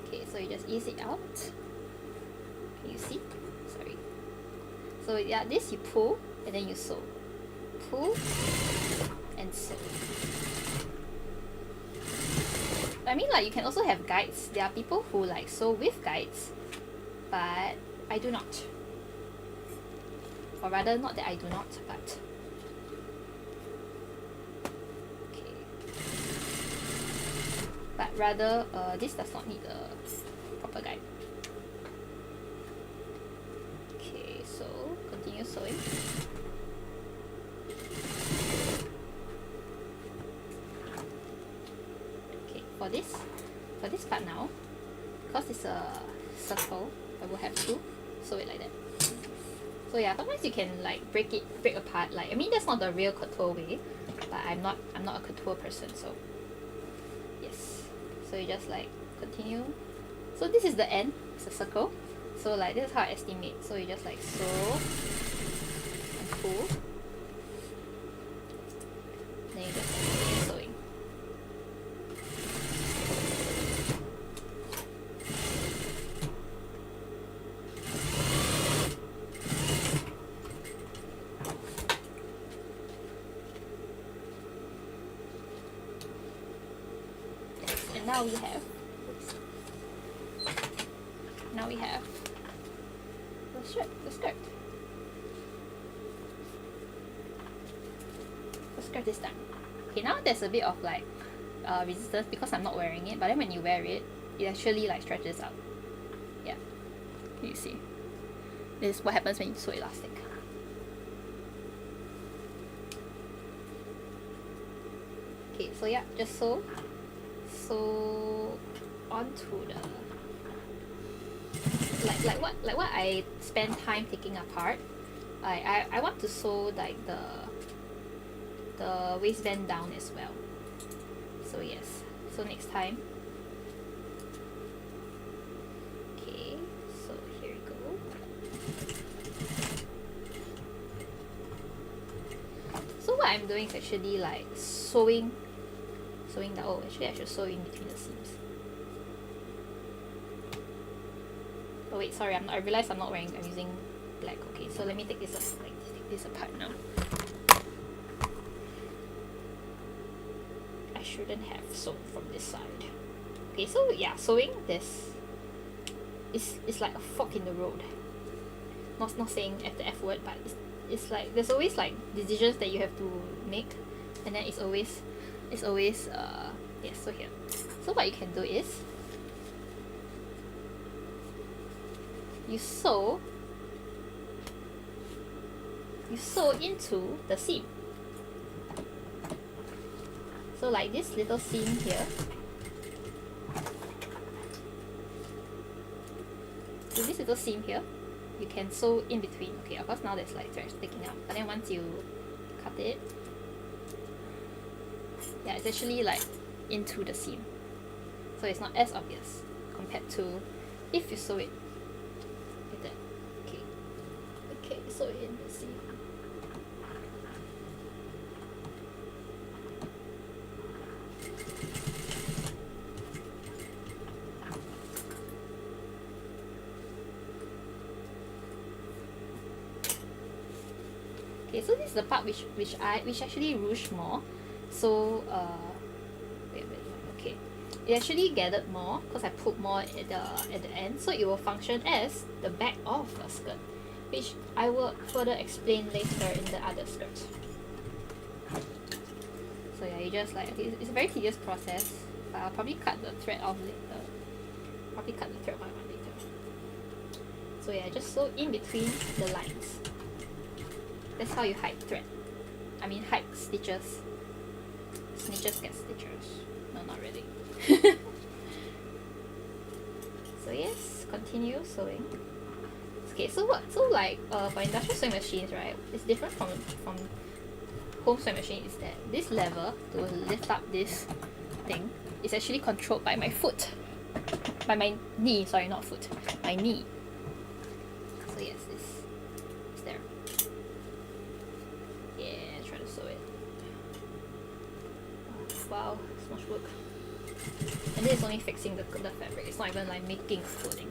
Okay, so you just ease it out. Can you see? Sorry. So yeah, this you pull and then you sew. Pull and sew. I mean, like, you can also have guides. There are people who like sew with guides, but I do not. Or rather, not that I do not, but okay. But rather, this does not need a proper guide. Okay, so continue sewing. For this part now, because it's a circle, I will have to sew it like that. So yeah, sometimes you can like break apart. Like, I mean, that's not the real couture way, but I'm not a couture person, so yes. So you just like continue. So this is the end. It's a circle. So like this is how I estimate. So you just like sew and pull. Then you just continue sewing. And now we have the skirt. The skirt is done. Okay, now there's a bit of like resistance because I'm not wearing it, but then when you wear it, it actually like stretches out. Yeah, you see. This is what happens when you sew elastic. Okay, so yeah, just sew onto the like what I spend time taking apart. I want to sew like the waistband down as well. So yes, so next time. Okay, so here we go. So what I'm doing is actually like sewing the, oh, actually I should sew in between the seams. Oh wait, sorry, I realized I'm using black. Okay, so let me take this apart now. I shouldn't have sewn from this side. Okay, so yeah, sewing this is like a fork in the road. Not saying the F word, but it's like there's always like decisions that you have to make, and then it's always yes, so here. So what you can do is you sew into the seam. So like this little seam here. So this little seam here, you can sew in between. Okay, of course now there's like thread sticking out, but then once you cut it, yeah, it's actually like into the seam. So it's not as obvious compared to if you sew it like that. Okay, sew it in the seam. Okay, so this is the part which actually ruche more. So wait, okay. it actually gathered more because I put more at the end, so it will function as the back of a skirt, which I will further explain later in the other skirt. So yeah, you just like, okay, it's a very tedious process, but I'll probably cut the thread off later. Probably cut the thread off later. So yeah, just sew in between the lines. That's how you hide thread. I mean hide stitches. Snitches get stitches. No, not really. So yes, continue sewing. Okay, so like for industrial sewing machines, right, it's different from home sewing machine is that this lever to lift up this thing is actually controlled by my foot. By my knee, sorry, not foot. My knee. So yes, this is there. Yeah, try to sew it. Wow, so much work. And this is only fixing the fabric, it's not even like making clothing.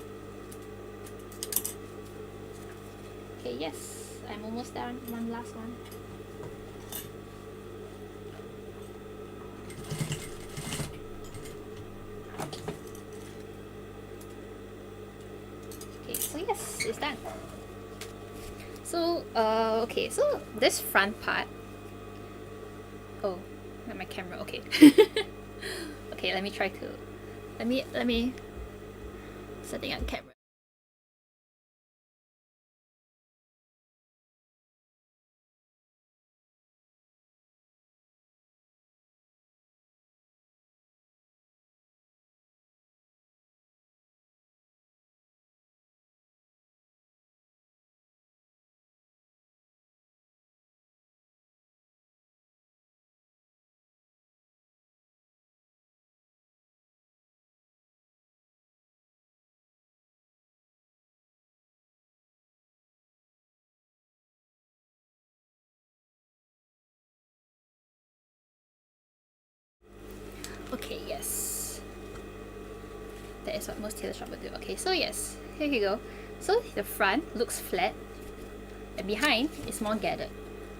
Okay, yes, I'm almost done. One last one. Okay, so yes, it's done. So, okay, so this front part. Oh, not my camera, okay. Okay, let me try to, let me, setting up camera. Okay, yes. That is what most tailor shop would do. Okay, so yes, here you go. So the front looks flat and behind is more gathered.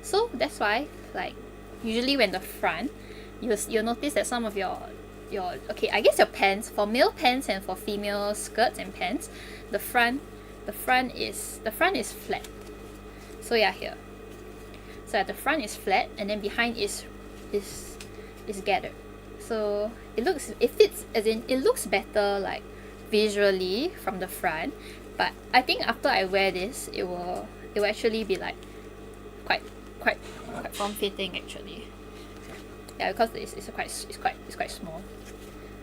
So that's why, like, usually when the front, you'll notice that some of your okay, I guess your pants, for male pants and for female skirts and pants, the front is flat. So yeah, here. So at the front is flat and then behind is gathered. So it fits, as in it looks better like visually from the front, but I think after I wear this, it will actually be like quite form fitting actually. Yeah, because it's quite small,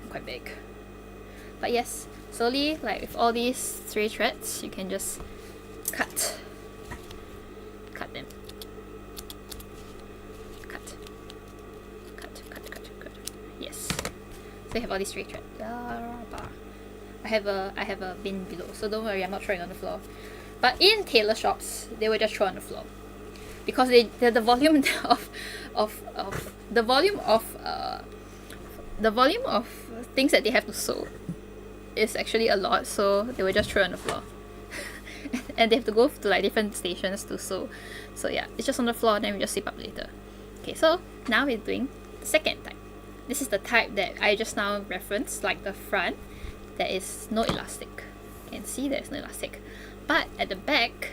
quite big. But yes, slowly, like with all these 3 threads, you can just cut them. Yes. So you have all these 3 threads. I have a bin below, so don't worry, I'm not throwing on the floor. But in tailor shops, they will just throw on the floor because the volume the volume of things that they have to sew is actually a lot, so they will just throw on the floor. And they have to go to like different stations to sew. So yeah, it's just on the floor, then we just sweep up later. Okay, so now we're doing the second type. This is the type that I just now referenced, like the front, there is no elastic. You can see there's no elastic. But at the back,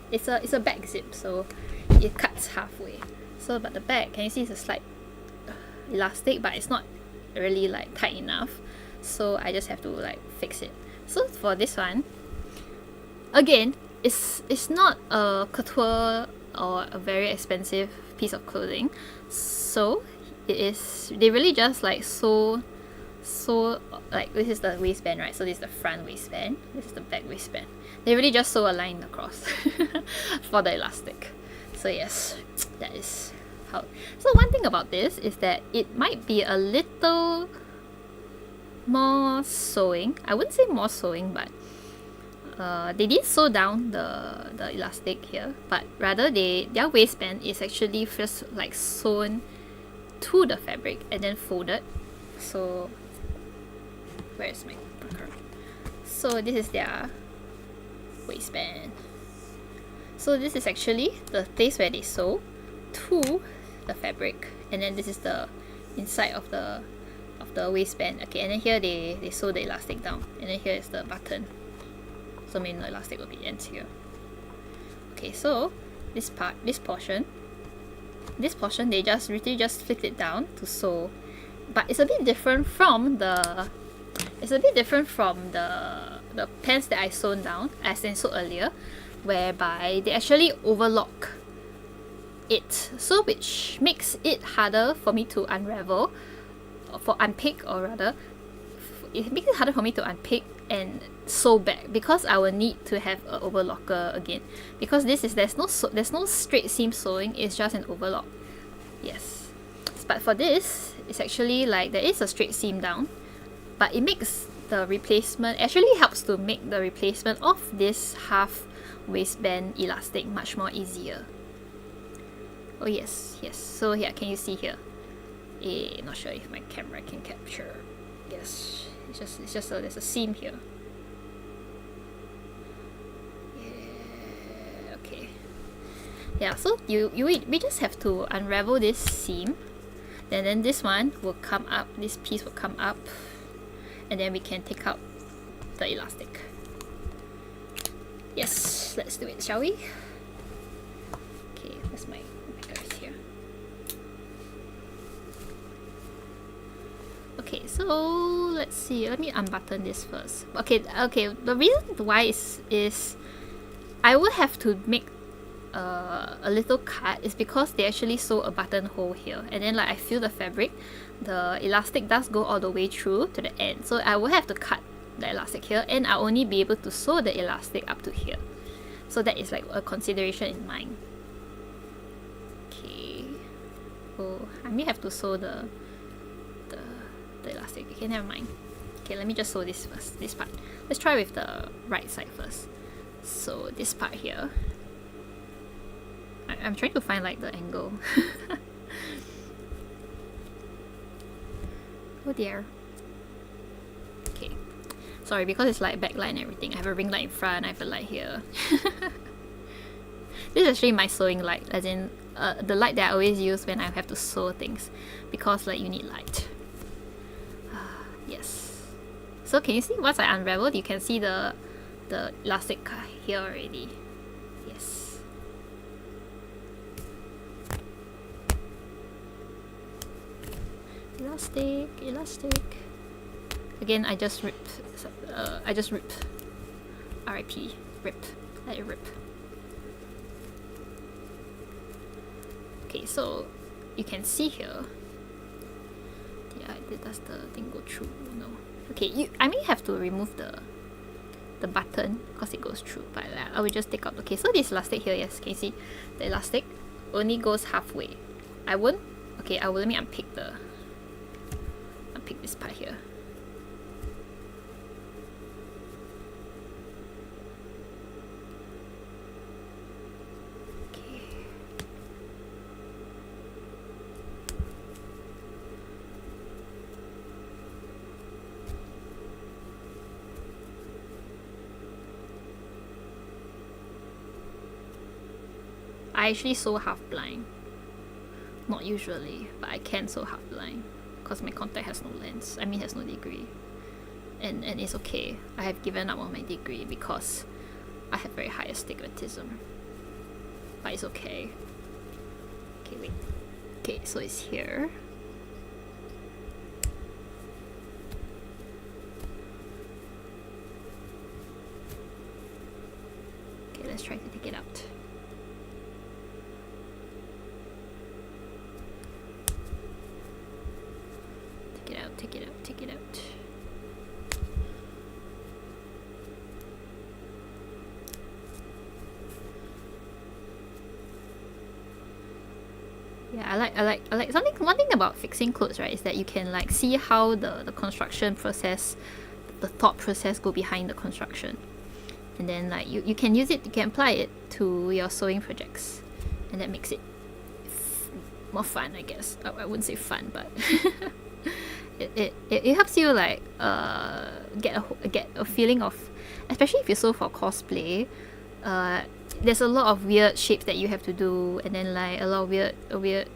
it's a back zip, so it cuts halfway. So but the back, can you see it's a slight elastic, but it's not really like tight enough. So I just have to like fix it. So for this one, again, it's not a couture or a very expensive piece of clothing. So they really just like sew, like this is the waistband, right? So this is the front waistband, this is the back waistband. They really just sew a line across for the elastic. So yes, that is how. So one thing about this is that it might be a little more sewing. I wouldn't say more sewing, but they did sew down the elastic here, but rather their waistband is actually first like sewn to the fabric and then folded. So where is my marker? So this is their waistband. So this is actually the place where they sew to the fabric, and then this is the inside of the of the waistband. Okay, and then here they sew the elastic down, and then here is the button. So maybe the elastic will be ends here. Okay, so this portion they just really just flick it down to sew, but it's a bit different from the pants that I sewn down as I sewed earlier, whereby they actually overlock it, so which makes it harder for me to unravel, unpick, or rather it makes it harder for me to unpick and sew back, because I will need to have an overlocker again, because there's no straight seam sewing, it's just an overlock. Yes, but for this it's actually like there is a straight seam down, but it makes the replacement, actually helps to make the replacement of this half waistband elastic much more easier. Oh yes, so here, can you see here? Not sure if my camera can capture. Yes, it's just there's a seam here. Yeah, okay. Yeah, so we just have to unravel this seam, and then this one will come up, this piece will come up, and then we can take out the elastic. Yes, let's do it, shall we? Okay, where's my guys here? Okay, so let's see. Let me unbutton this first. Okay. The reason why is I would have to make a little cut is because they actually sew a buttonhole here, and then like I feel the fabric, the elastic does go all the way through to the end, so I will have to cut the elastic here, and I'll only be able to sew the elastic up to here. So that is like a consideration in mind. Okay. Oh, I may have to sew the elastic. Okay, never mind. Okay, let me just sew this first, this part. Let's try with the right side first. So this part here, I'm trying to find like the angle. Oh dear. Okay, sorry, because it's like backlight and everything. I have a ring light in front, I have a light here. This is actually my sewing light, as in the light that I always use when I have to sew things, because like you need light. Yes. So can you see, once I unraveled, you can see the elastic here already. Yes. Elastic. Again, I just ripped. R.I.P. Rip. Let it rip. Okay, so you can see here. Yeah, does the thing go through? No. Okay, I may have to remove the button because it goes through, but I will just take out. Okay, so this elastic here, yes, can you see? The elastic only goes halfway. I won't. Okay, let me unpick this part here. I actually sew half blind. Not usually, but I can sew half blind because my contact has no lens. I mean, has no degree, and it's okay. I have given up on my degree because I have very high astigmatism. But it's okay. Okay, wait. Okay, so it's here. Okay, let's try to take it out. Take it out. Yeah, I like something. One thing about fixing clothes, right, is that you can like see how the construction process, the thought process go behind the construction, and then like you can use it, you can apply it to your sewing projects, and that makes it more fun, I guess. I wouldn't say fun, but it helps you like get a feeling of, especially if you sew for cosplay. There's a lot of weird shapes that you have to do, and then like a lot of weird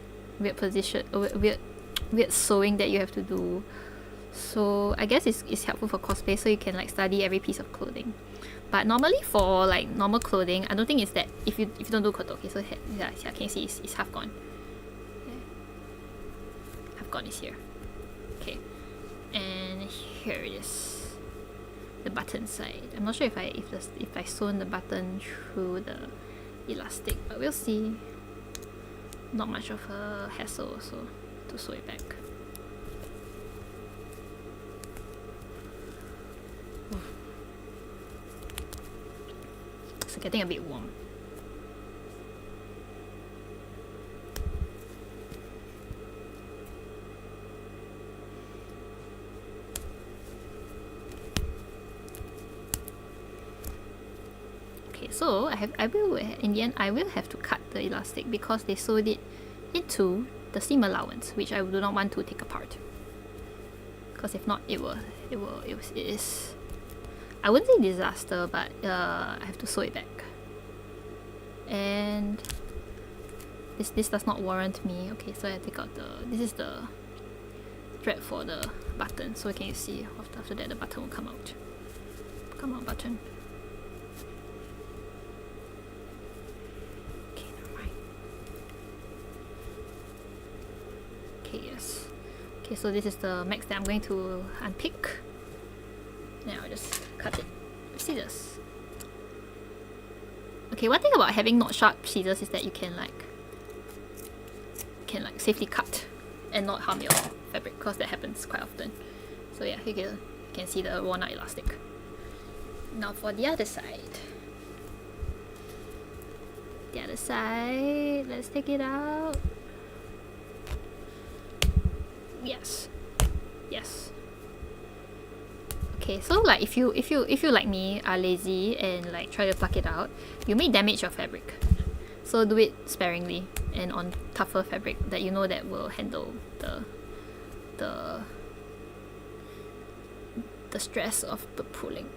position, weird sewing that you have to do. So I guess it's helpful for cosplay, so you can like study every piece of clothing. But normally for like normal clothing, I don't think it's that if you don't do koto. Okay, so yeah, can you see it's half gone. Yeah. Half gone is here. Okay, and here it is. The button side. I'm not sure if I sewn the button through the elastic, but we'll see. Not much of a hassle also to sew it back. It's getting a bit warm. So I will in the end I will have to cut the elastic because they sewed it into the seam allowance, which I do not want to take apart. Because if not, it is, I wouldn't say disaster, but I have to sew it back. And this does not warrant me. Okay, so I take out this is the thread for the button. So can you see after that the button will come out. Come on, button. Yes. Okay, so this is the max that I'm going to unpick. Now I'll just cut it with scissors. Okay, one thing about having not sharp scissors is that you can like safely cut and not harm your fabric, because that happens quite often. So yeah, here you can see the worn out elastic. Now for the other side. The other side, let's take it out. Yes. Okay, so like if you like me are lazy and like try to pluck it out, you may damage your fabric. So do it sparingly and on tougher fabric that you know that will handle the stress of the pulling.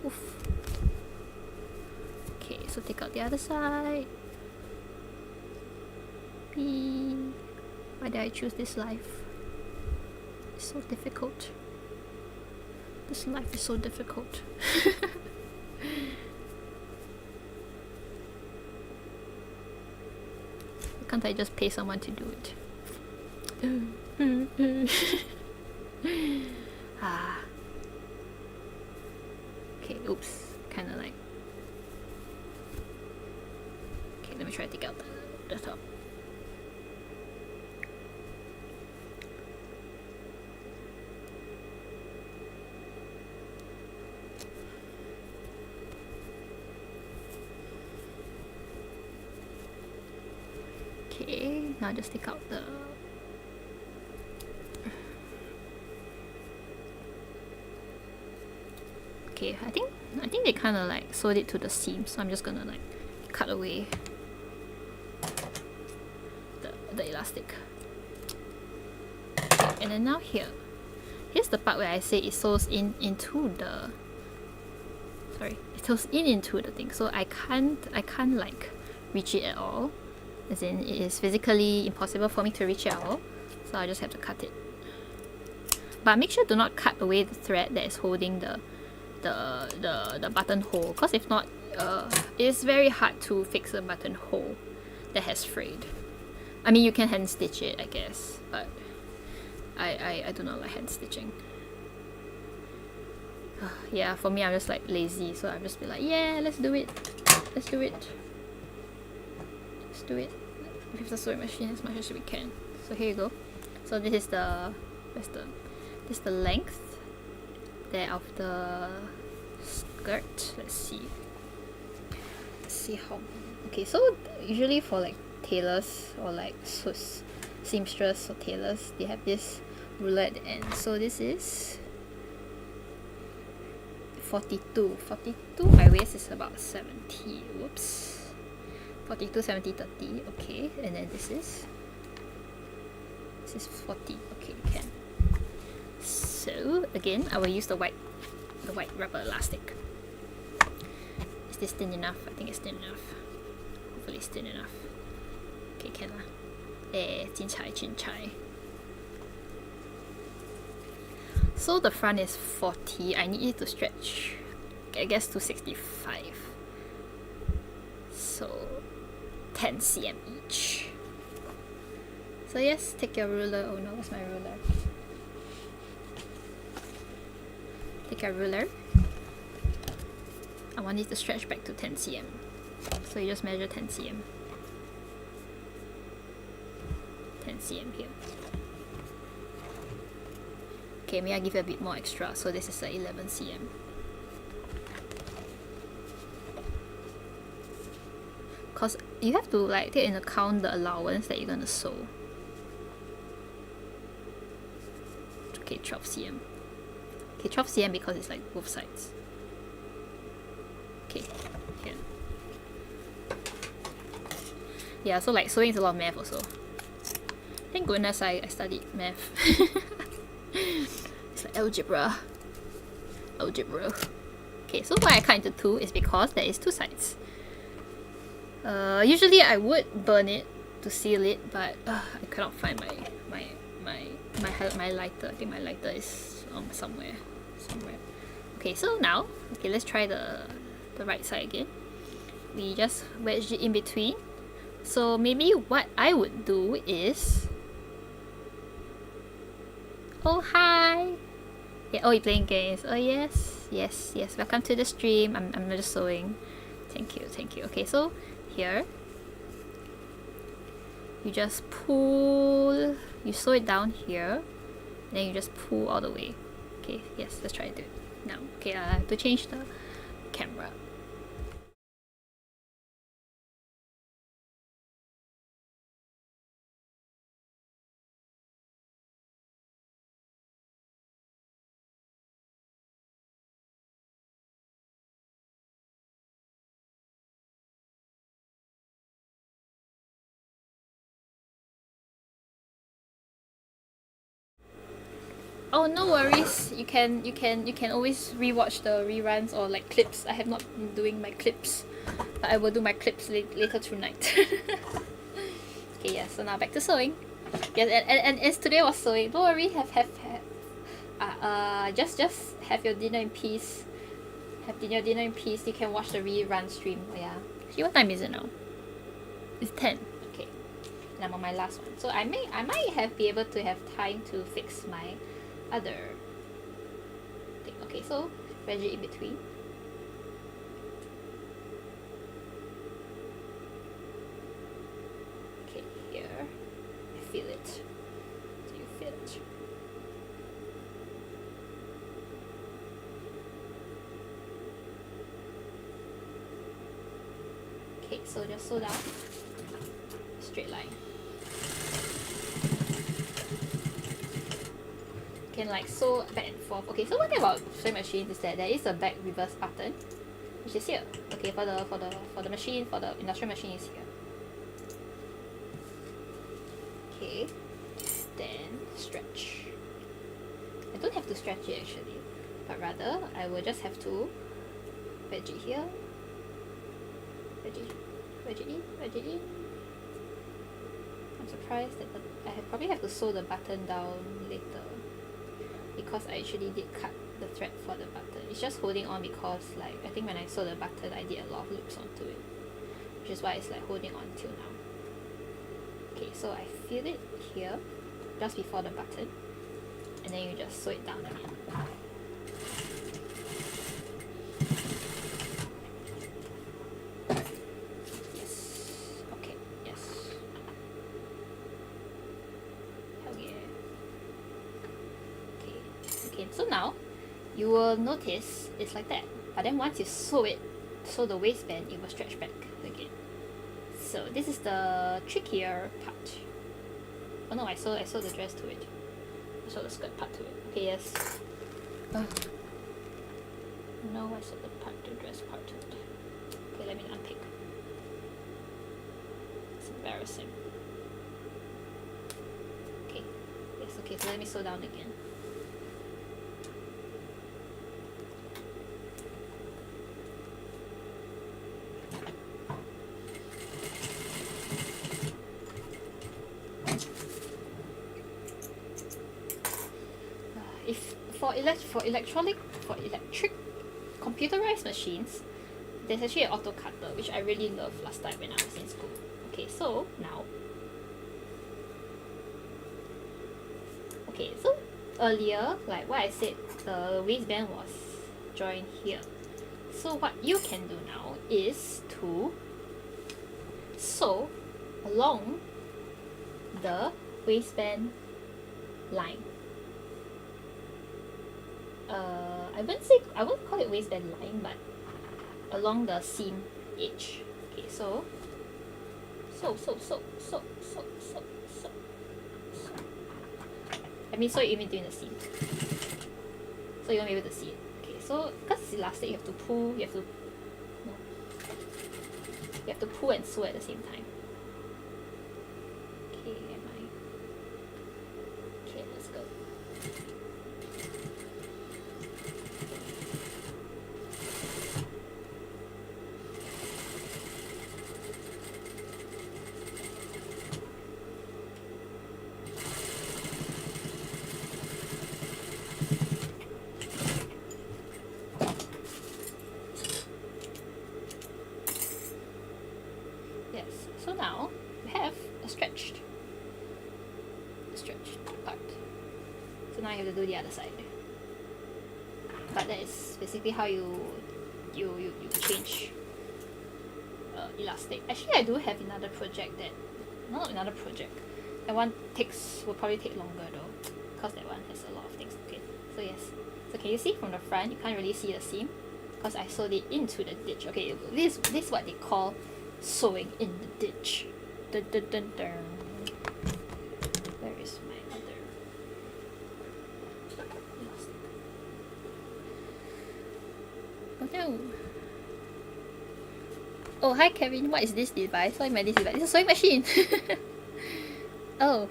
Oof. Okay, so take out the other side. Why did I choose this life? It's so difficult. This life is so difficult. Why can't I just pay someone to do it? Okay, oops. Kinda like. Okay, let me try to take out the top. Okay, now just take out the okay, I think they kind of like sewed it to the seam, so I'm just gonna like cut away the elastic. Okay, and then now here's the part where I say it sews into the thing, so I can't like reach it at all. As in, it is physically impossible for me to reach it at all, so I just have to cut it. But make sure to not cut away the thread that is holding the buttonhole, because if not, it's very hard to fix a buttonhole that has frayed. I mean, you can hand stitch it, I guess, but I do not like hand stitching. Yeah, for me, I'm just like lazy, so I'll just be like, yeah, let's do it. With the sewing machine as much as we can. So here you go. So this is the length there of the skirt. Let's see how. Okay, so usually for like tailors or like seamstress or tailors, they have this ruler at the end. So this is 42. My waist is about 70. Whoops. 42, 70, 30. Okay, and then this is 40. Okay, can. So again, I will use the white rubber elastic. Is this thin enough? I think it's thin enough. Hopefully it's thin enough. Okay, can lah. chin chai. So the front is 40. I need it to stretch, I guess, to 65. So 10 cm each. So yes, take your ruler. Oh no, where's my ruler? Take your ruler. I want it to stretch back to 10 cm. So you just measure 10 cm. 10 cm here. Okay, may I give you a bit more extra? So this is 11 cm. Cause you have to like take into account the allowance that you're gonna sew. Okay, 12 cm. Okay, 12 cm because it's like both sides. Okay, here. Yeah, so like sewing is a lot of math also. Thank goodness I studied math. It's like algebra. Okay, so why I cut into two is because there is two sides. Usually I would burn it to seal it, but I cannot find my lighter. I think my lighter is somewhere. Okay, so now let's try the right side again. We just wedge it in between. So maybe what I would do is, oh hi, yeah, oh you're playing games. Oh yes, welcome to the stream. I'm just sewing. Thank you. Okay, so here you just pull, you sew it down here, and then you just pull all the way. Okay, yes, let's try to do it now. Okay, I have to change the camera. Oh, no worries. You can always rewatch the reruns or like clips. I have not been doing my clips, but I will do my clips later tonight. Okay, yeah. So now back to sewing. Yes, and as today was sewing, don't worry. Just have your dinner in peace. Have dinner in peace. You can watch the rerun stream. Oh, yeah. See, what time is it now? It's 10. Okay. And I'm on my last one. So I might be able to have time to fix my other thing. Okay, so wedge it in between. Okay, here. I feel it. Do you feel it? Okay, so just sew down. Straight line. Can like sew back and forth. Okay, so one thing about sewing machines is that there is a back reverse button, which is here. Okay, for the machine, for the industrial machine is here. Okay, then stretch. I don't have to stretch it actually, but rather I will just have to wedge it here, wedge it in. I'm surprised that I probably have to sew the button down later, because I actually did cut the thread for the button. It's just holding on because like I think when I sew the button I did a lot of loops onto it, which is why it's like holding on till now. Okay, so I feel it here just before the button, and then you just sew it down again. Yes. Okay, yes. Hell yeah. Okay, so now you will notice it's like that, but then once you sew the waistband, it will stretch back again. So this is the trickier part. Oh no, I sew the dress to it. I sew the skirt part to it. Okay, yes. No, I sewed the dress part to it. Okay, let me unpick. It's embarrassing. Okay, yes, okay, so let me sew down again. electric computerized machines, there's actually an auto cutter, which I really loved last time when I was in school. Okay, so now, okay, so earlier, like what I said, the waistband was joined here. So what you can do now is to sew along the waistband line. I won't call it waistband line, but along the seam edge. Okay, so sew. I mean, sew it in between the seam, so you won't be able to see it. Okay, so because it's elastic, you have to pull. You have to pull and sew at the same time. Okay, okay, let's go. Yes, so now we have a stretched part. So now you have to do the other side. But that is basically how you change elastic. Actually, I do have another project that one will probably take longer though, because that one has a lot of things. Okay, so yes, so can you see from the front? You can't really see the seam because I sewed it into the ditch. Okay, this is what they call sewing in the ditch. Dun, dun, dun, dun. Where is my other elastic? Oh no. Oh, hi Kevin, what is this device? What is this device? It's a sewing machine! Oh.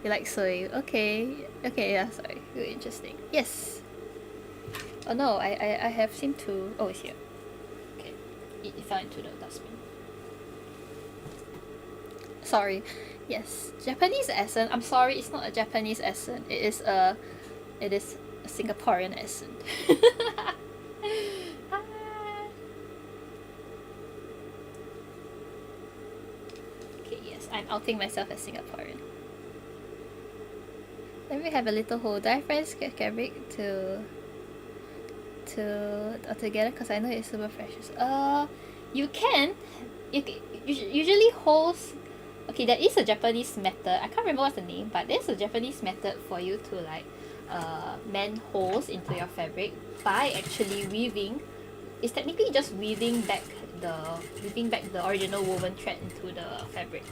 You like sewing? Okay. Okay, yeah, sorry. Really interesting. Yes! Oh no, I have seemed to... Oh, it's here. Okay. It fell into the dustbin. Sorry. Yes. Japanese accent. I'm sorry, it's not a Japanese accent. It is a Singaporean accent. I'm outing myself as Singaporean. Let me have a little hold. Do I friends fabric together? Because I know it's super precious. You can. Usually holes. Okay, there is a Japanese method. I can't remember what's the name, but there's a Japanese method for you to like mend holes into your fabric by actually weaving. It's technically just weaving back the original woven thread into the fabric.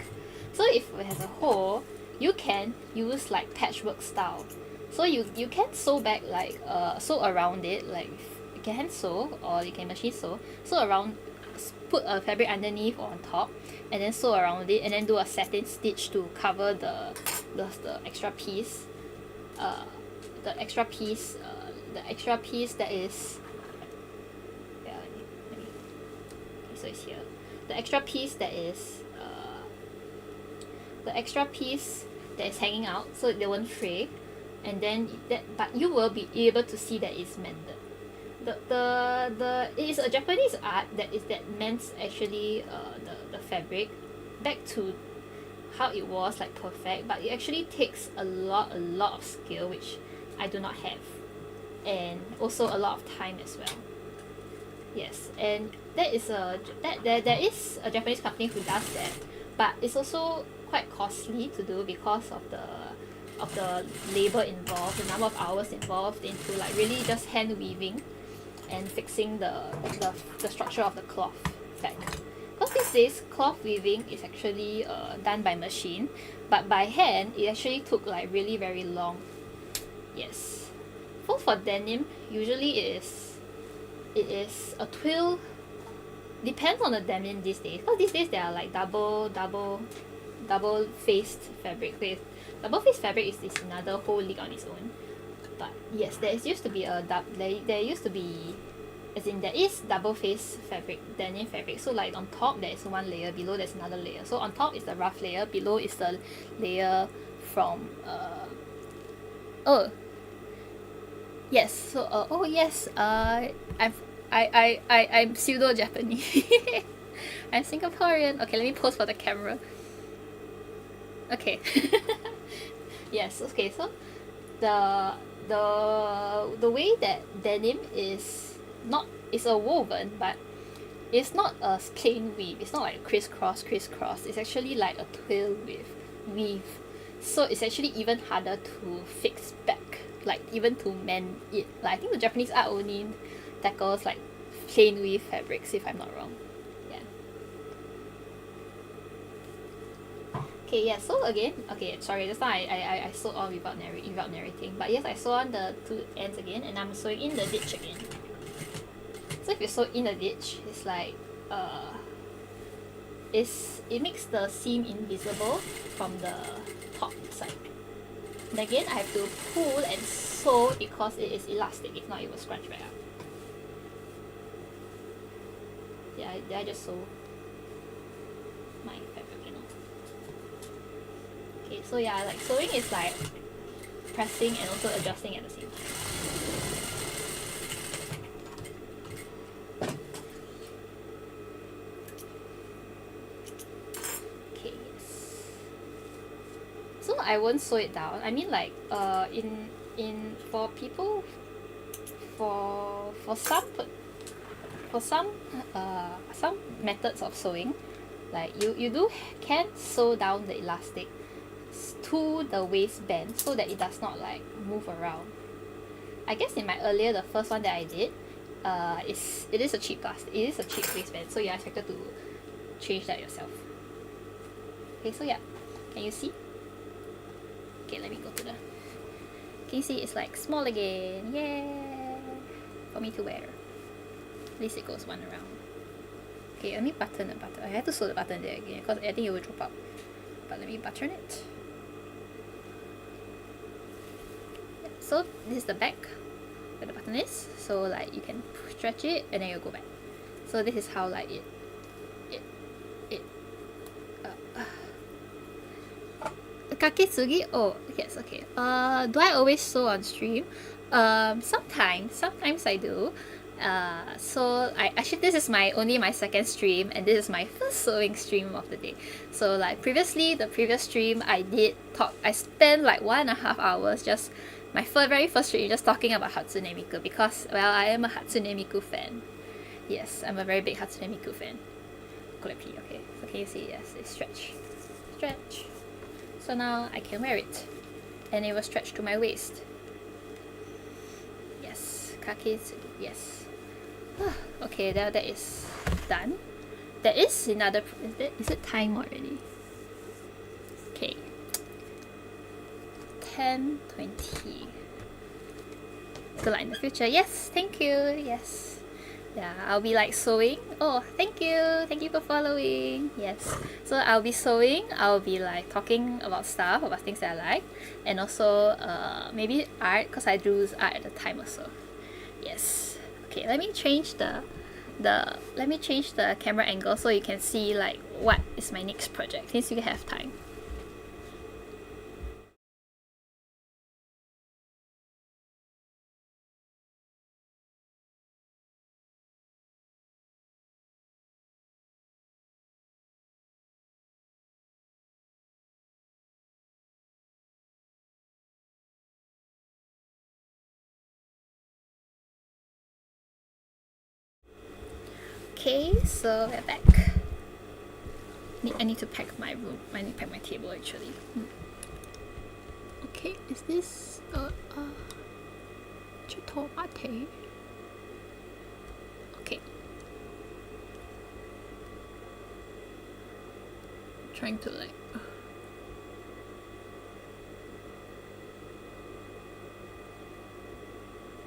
So if it has a hole, you can use like patchwork style. So you can sew back like sew around it, like you can hand sew or you can machine sew. Sew around, put a fabric underneath or on top, and then sew around it, and then do a satin stitch to cover the extra piece. The extra piece that is. So it's here. The extra piece that is hanging out, so they won't fray, and then but you will be able to see that it's mended. It is a Japanese art that mends actually the fabric back to how it was, like perfect, but it actually takes a lot of skill, which I do not have, and also a lot of time as well. Yes, and there is a Japanese company who does that, but it's also quite costly to do because of the labor involved, the number of hours involved into like really just hand weaving and fixing the structure of the cloth back. Because these days cloth weaving is actually done by machine, but by hand it actually took like really very long. Yes, for denim usually it is a twill. Depends on the denim these days. Because these days they are like double faced fabric. Double faced fabric is another whole league on its own. But yes, there used to be there is double faced fabric, denim fabric. So like on top there is one layer, below there's another layer. So on top is the rough layer, below is the layer from Yes. So oh yes. I'm pseudo Japanese. I'm Singaporean. Okay, let me pose for the camera. Okay. Yes. Okay. So the the way that denim is not is a woven, but it's not a plain weave. It's not like crisscross crisscross. It's actually like a twill weave. So it's actually even harder to fix back, like even to mend it. Like I think the Japanese art only tackles like plain weave fabrics, if I'm not wrong. Yeah. Okay, yeah, so again, okay, sorry, just now I sewed on without narrating. But yes, I sew on the two ends again, and I'm sewing in the ditch again. So if you sew in the ditch, it's like, it makes the seam invisible from the top side. And again, I have to pull and sew because it is elastic, if not it will scrunch back up. Yeah, I just sew my fabric, you know. Okay, so yeah, like sewing is like pressing and also adjusting at the same time. Okay, yes. So I won't sew it down. I mean, like in for people, for some methods of sewing, like you can sew down the elastic to the waistband so that it does not like move around. I guess in my earlier, the first one that I did, it is a cheap waistband, so you're expected to change that yourself. Okay, so yeah, can you see? Okay, let me go to the. Can you see it's like small again? Yay! For me to wear. At least it goes one around. Okay, let me button the button. I have to sew the button there again because I think it will drop out. But let me button it. So this is the back where the button is. So like you can stretch it and then you go back. So this is how like it Kaketsugi? Oh yes, okay. Do I always sew on stream? Sometimes I do. So I actually, this is only my second stream, and this is my first sewing stream of the day. So like previously, the previous stream I spent like 1.5 hours just my very first stream just talking about Hatsune Miku because, well, I am a Hatsune Miku fan. Yes, I'm a very big Hatsune Miku fan. Okay, so can you see? Yes, it's stretch. So now I can wear it, and it will stretch to my waist. Yes, Kaketsugi, yes. Okay, that is done. There is another. Is it time already? Okay. 10:20. Good luck in the future. Yes, thank you. Yes. Yeah, I'll be like sewing. Oh, thank you for following. Yes, so I'll be sewing. I'll be like talking about things that I like, and also maybe art because I do art at the time also. Yes. Okay, let me change the camera angle so you can see like what is my next project since you have time. Okay, so we're back. I need to pack my room. I need to pack my table actually. Okay, is this Chitomate? Okay. Trying to like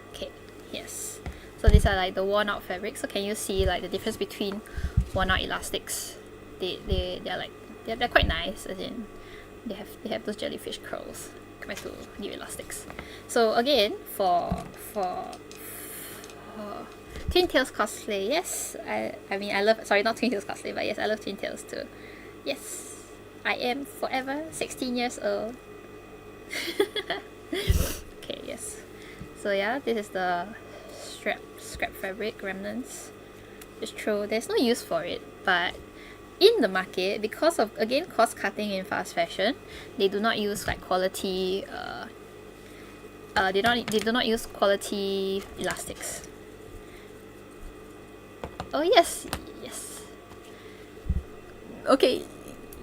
okay, yes. So these are like the worn out fabrics. So can you see like the difference between worn out elastics? They're quite nice, as in they have those jellyfish curls compared to new elastics. So again, for Twin Tails cosplay, yes, I mean I love, sorry, not Twin Tails cosplay, but yes, I love Twin Tails too. Yes, I am forever 16 years old. Okay, yes. So yeah, this is the scrap fabric remnants. It's true, there's no use for it, but in the market, because of, again, cost cutting in fast fashion, they do not use like quality they do not use quality elastics. Oh yes, yes. Okay,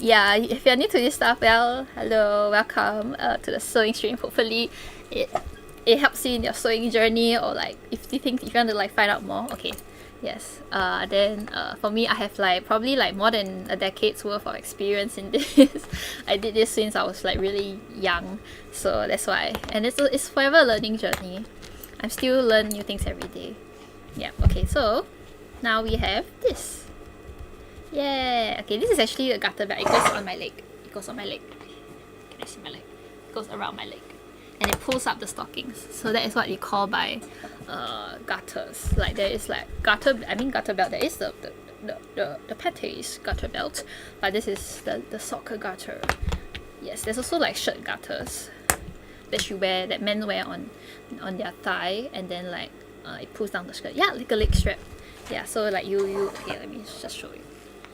yeah, if you're new to this stuff, well, hello, welcome to the sewing stream. Hopefully it helps you in your sewing journey, or like if you want to like find out more. Okay, yes. Then for me, I have like probably like more than a decade's worth of experience in this. I did this since I was like really young, so that's why. And it's forever learning journey. I'm still learning new things every day. Yeah. Okay. So now we have this. Yeah. Okay. This is actually a garter belt. It goes on my leg. It goes on my leg. Can I see my leg? It goes around my leg, and it pulls up the stockings. So that is what you call by garters. Like there is like garter belt. There is the panties garter belt, but this is the soccer garter. Yes, there's also like shirt garters that men wear on their thigh, and then like it pulls down the skirt. Yeah, like a leg strap. Yeah, so like you okay, let me just show you.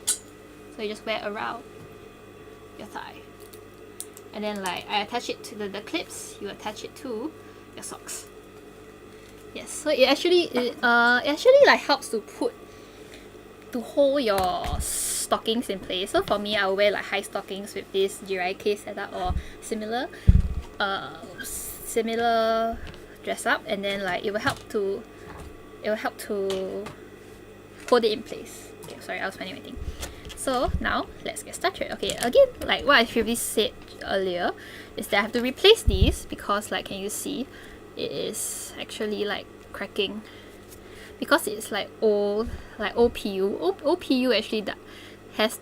So you just wear around your thigh, and then like I attach it to the clips. You attach it to your socks. Yes, so it actually like helps to hold your stockings in place. So for me, I will wear like high stockings with this Jirai case setup or similar dress up, and then like it will help to hold it in place. Okay, sorry, I was finding my thing. So now let's get started. Okay, again, like what I previously said earlier, is that I have to replace these because like, can you see, it is actually like cracking because it's like old PU. Old PU actually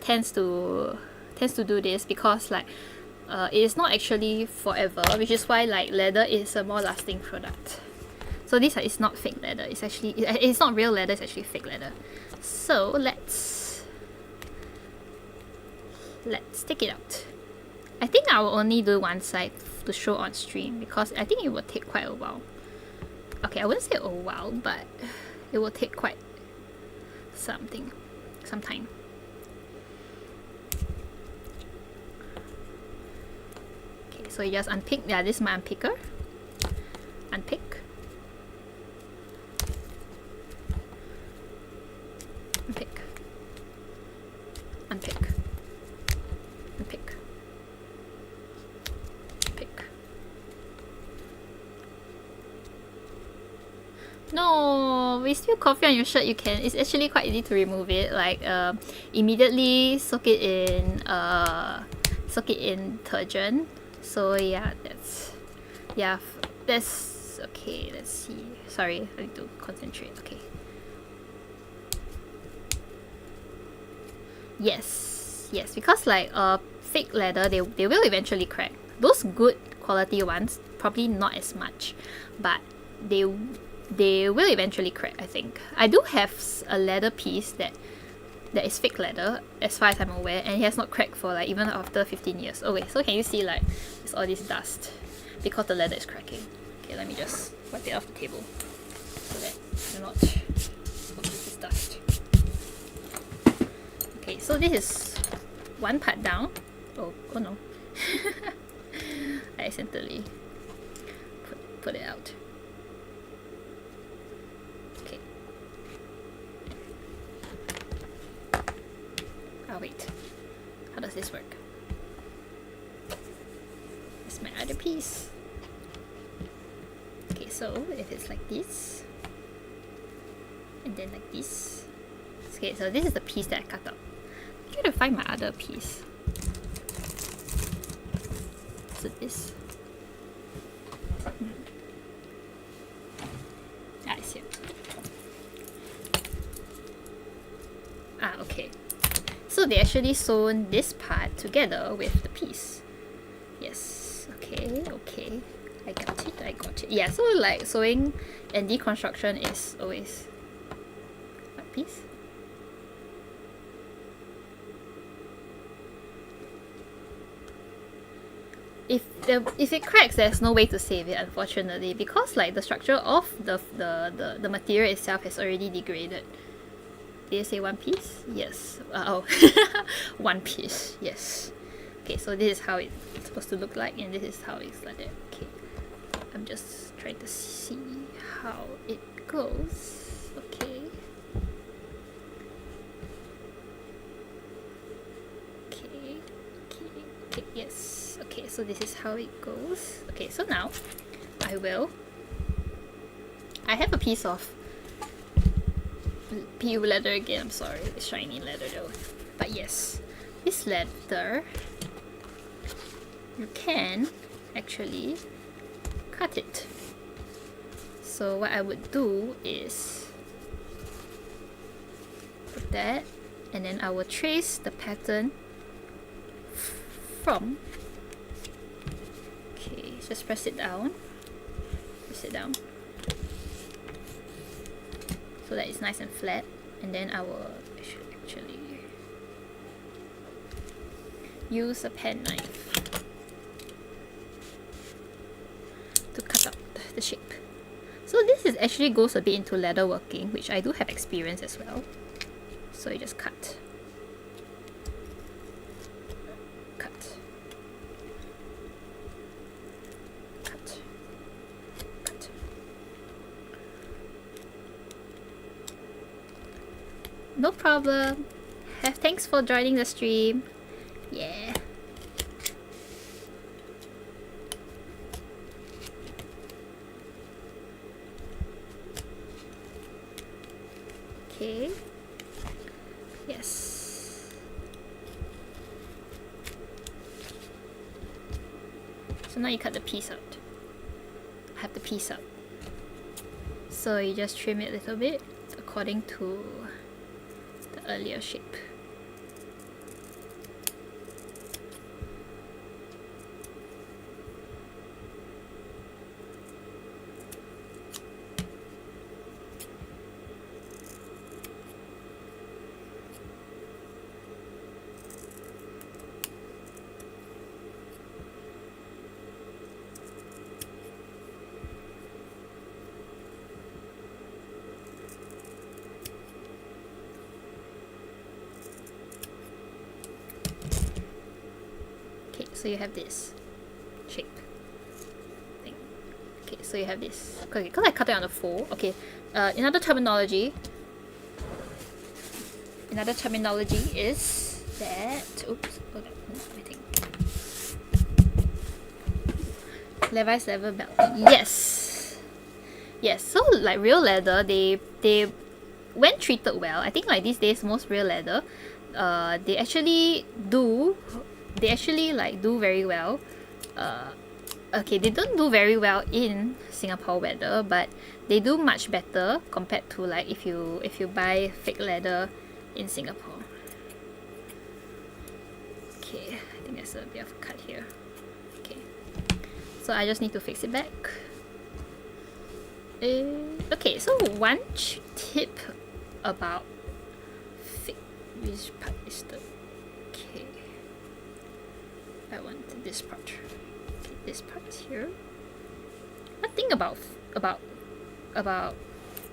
tends to do this because like it is not actually forever, which is why like leather is a more lasting product. So this is not fake leather. It's not real leather. It's actually fake leather. So let's take it out. I think I will only do one side to show on stream because I think it will take quite a while. Okay, I wouldn't say a while, but it will take quite some time. Okay, so you just unpick. Yeah, this is my unpicker. Unpick. Unpick. Unpick. Unpick. Unpick. No, we spill coffee on your shirt. You can. It's actually quite easy to remove it. Like immediately soak it in detergent. So yeah, that's okay. Let's see. Sorry, I need to concentrate. Okay. Yes, because like fake leather, they will eventually crack. Those good quality ones probably not as much, but they will eventually crack. I think I do have a leather piece that is fake leather as far as I'm aware, and it has not cracked for like even after 15 years. Okay, so can you see like it's all this dust because the leather is cracking. Okay, let me just wipe it off the table so that you're not this dust. Okay, so this is one part down. Oh no. I accidentally put it out. Okay. Oh wait. How does this work? That's my other piece. Okay, so if it's like this, and then like this. Okay, so this is the piece that I cut out. I'm trying to find my other piece. So this. Ah, I see it. Ah, okay. So they actually sewn this part together with the piece. Yes. Okay. I got it. Yeah, so like sewing and deconstruction is always a piece. if it cracks, there's no way to save it, unfortunately, because like the structure of the material itself has already degraded. Did I say one piece? Yes. Oh, one piece. Yes. Okay, so this is how it's supposed to look like, and this is how it's like that. Okay, I'm just trying to see how it goes. Okay. Okay, yes. Okay, so this is how it goes. Okay, so now I have a piece of PU leather again. I'm sorry, it's shiny leather though. But yes, this leather, you can actually cut it. So what I would do is put that, and then I will trace the pattern from, okay, just press it down, so that it's nice and flat, and then I will actually use a pen knife to cut out the shape. So this is actually goes a bit into leather working, which I do have experience as well. So you just cut. No problem. Thanks for joining the stream. Yeah. Okay. Yes. So now you cut the piece out. I have the piece out. So you just trim it a little bit according to the earlier shape. So you have this shape thing. Okay, so you have this. Okay, because I cut it on the fold. Okay, another terminology is that. Oops, hold on. I think Levi's leather belt. Yes, yes. So like real leather, they when treated well, I think like these days most real leather, they actually do very well. Okay, they don't do very well in Singapore weather, but they do much better compared to like if you buy fake leather in Singapore. Okay, I think there's a bit of a cut here. Okay, so I just need to fix it back. Okay, so one tip about which part is the I want this part. Okay, this part here. One thing about what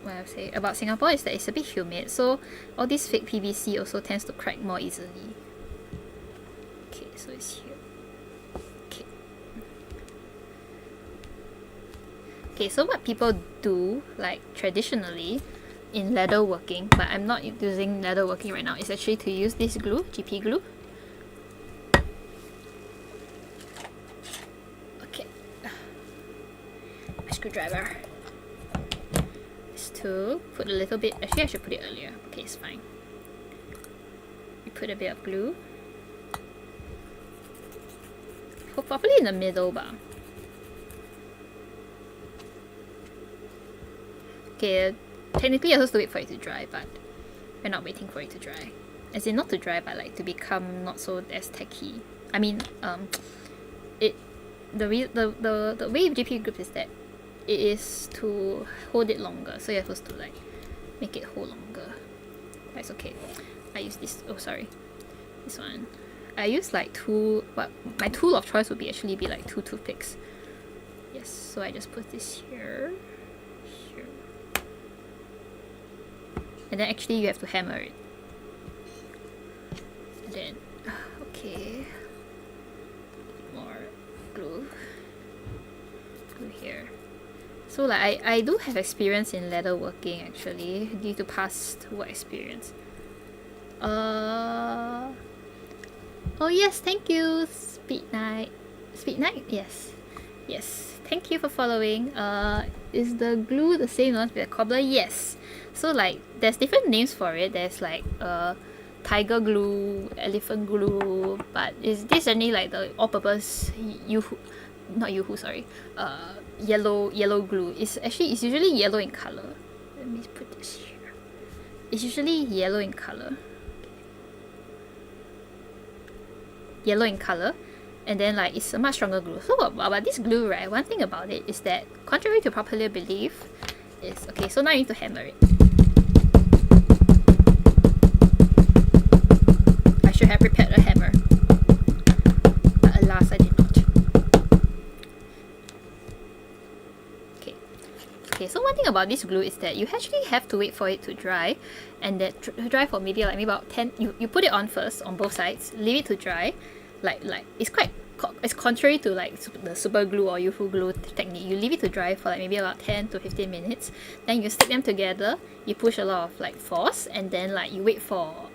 I say about Singapore is that it's a bit humid, so all this fake PVC also tends to crack more easily. Okay, so it's here. Okay. Okay, so what people do, like traditionally in leather working, but I'm not using leather working right now, is actually to use this glue, GP glue. Screwdriver is to put a little bit. Actually, I should put it earlier. Okay, it's fine. You put a bit of glue, probably in the middle bar. Okay, technically you're supposed to wait for it to dry, but we're not waiting for it to dry. As in not to dry, but like to become not so as tacky. I mean, the way with GP group is that it is to hold it longer, so you're supposed to like make it hold longer. That's okay. I use this. Oh, sorry, this one. I use like my tool of choice would actually be like 2 toothpicks. Yes, so I just put this here, and then actually you have to hammer it. And then, okay, more glue here. So like I do have experience in leather working actually, due to past work experience. Oh yes, thank you, Speed Night. Yes. Thank you for following. Is the glue the same as with the cobbler? Yes. So like there's different names for it. There's like tiger glue, elephant glue, but this only like the all-purpose yellow glue. It's usually yellow in color. Let me put this here. It's usually yellow in color. And then like it's a much stronger glue. So about this glue, right, one thing about it is that contrary to popular belief is, okay, so now you need to hammer it. I should have prepared a hammer, but alas I did not. Okay, so one thing about this glue is that you actually have to wait for it to dry, and that dry for maybe about 10. You put it on first on both sides, leave it to dry. Like it's contrary to like the super glue or UFO glue technique. You leave it to dry for like maybe about 10 to 15 minutes. Then you stick them together. You push a lot of like force, and then like you wait for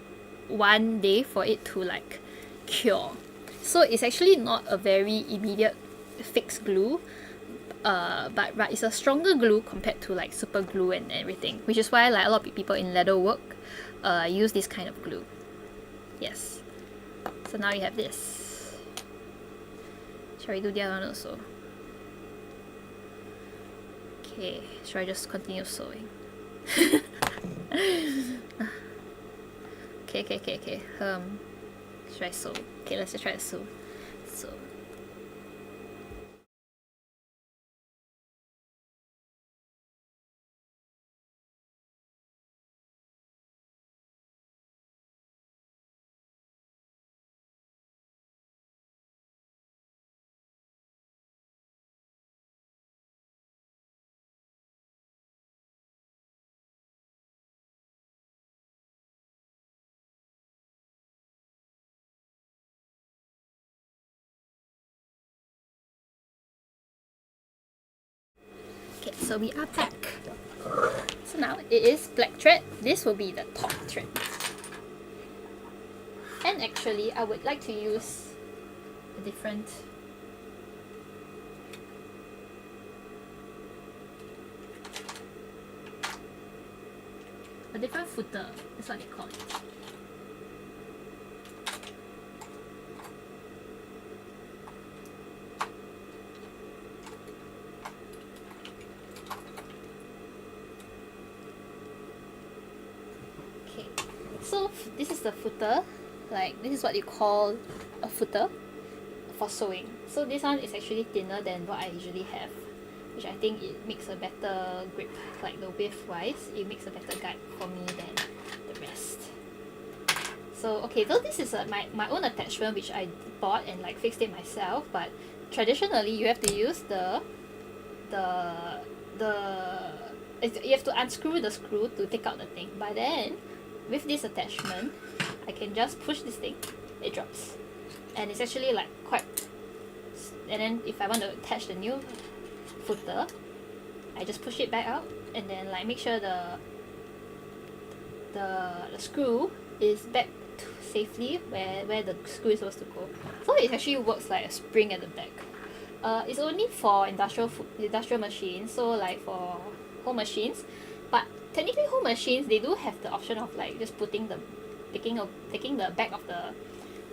1 day for it to like cure. So it's actually not a very immediate fixed glue. But it's a stronger glue compared to like super glue and everything, which is why like a lot of people in leather work use this kind of glue. Yes. So now you have this. Shall we do the other one also? Okay, shall I just continue sewing? Okay. Should I sew? Okay, let's just try to sew. Okay, so we are back. So now it is black thread. This will be the top thread. And actually, I would like to use a different footer. That's what they call it. So this is the footer, like this is what you call a footer for sewing. So this one is actually thinner than what I usually have, which I think it makes a better grip, like the width wise, it makes a better guide for me than the rest. So okay, so this is my own attachment which I bought and like fixed it myself, but traditionally you have to use you have to unscrew the screw to take out the thing, but then with this attachment I can just push this thing, it drops, and it's actually like quite, and then if I want to attach the new footer I just push it back out and then like make sure the screw is back safely where the screw is supposed to go. So it actually works like a spring at the back. It's only for industrial machines, so like for home machines, but technically home machines they do have the option of like just taking the back of the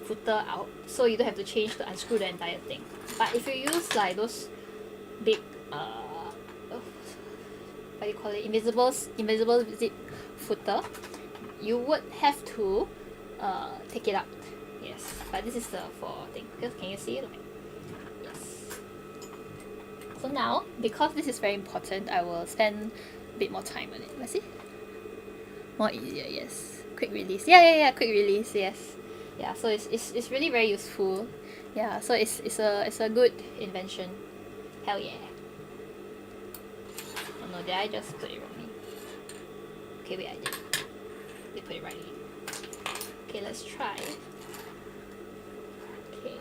footer out, so you don't have to unscrew the entire thing. But if you use like those big what do you call it, invisible zip footer, you would have to take it out. Yes, but this is the for thing. Can you see it? Like, yes. So now, because this is very important, I will spend a bit more time on it. Let's see. More easier, yes. Quick release. Yeah. Quick release, yes. Yeah, so it's really very useful. Yeah, so it's a good invention. Hell yeah. Oh no, did I just put it wrongly? Okay, wait, I did. They put it rightly. Okay, let's try. Okay.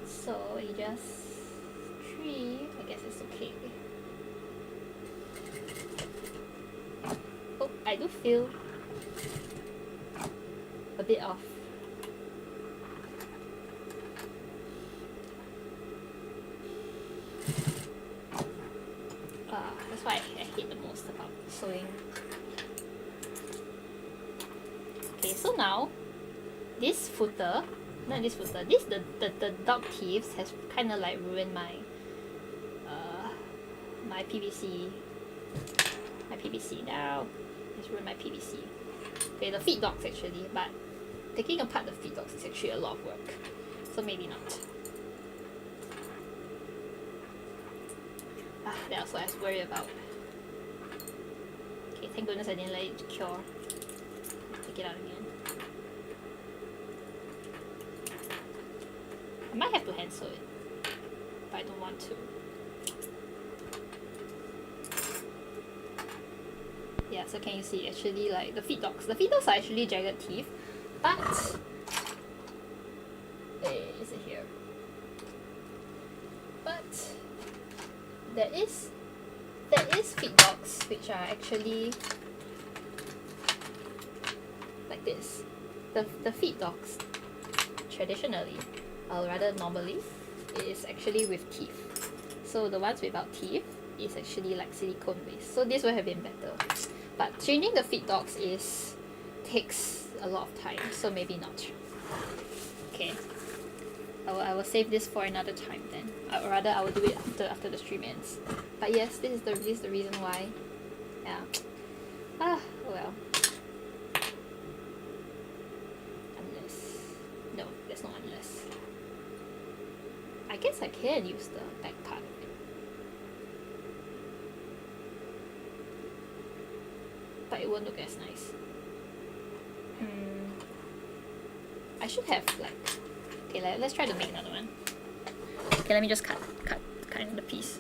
So you just 3. I guess it's okay. Oh, I do feel a bit off. That's why I hate the most about sewing. Okay, so now this footer, not this footer, this the dog thieves has kind of like ruined my my PVC. My PVC now. It's ruined my PVC. Okay, the feed dogs actually, but taking apart the feed dogs is actually a lot of work. So maybe not. That's what I was worried about. Okay, thank goodness I didn't let it cure. Take it out again. I might have to hand sew it, but I don't want to. Yeah, so can you see actually like the feed dogs? The feed dogs are actually jagged teeth, but is it here? But there is feed dogs which are actually like this. The feed dogs traditionally, or rather normally, is actually with teeth. So the ones without teeth is actually like silicone based. So this would have been better. But changing the feed dogs takes a lot of time, so maybe not. Okay. I will save this for another time then. Or rather, I will do it after the stream ends. But yes, this is the reason why. Yeah. Well. Unless. No, there's no unless. I guess I can use the back part of it. But it won't look as nice. I should have like... Okay, let's try to make another one. Okay, let me just cut another piece.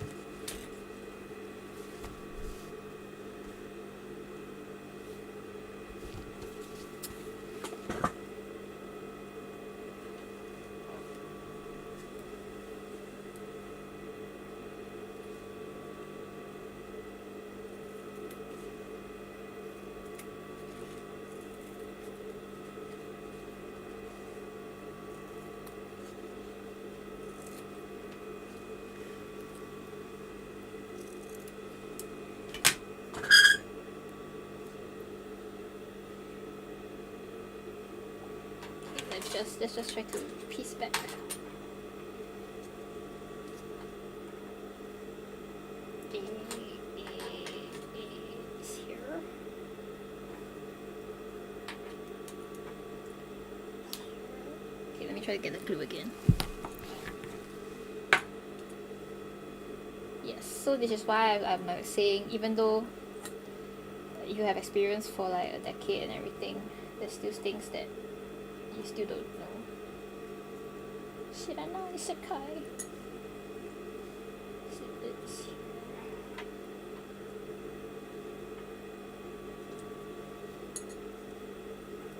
Let's just try to piece back. Is here. Okay, let me try to get the glue again. Yes, so this is why I'm like saying, even though you have experience for like a decade and everything, there's still things that you still don't know. Shiranai Isekai.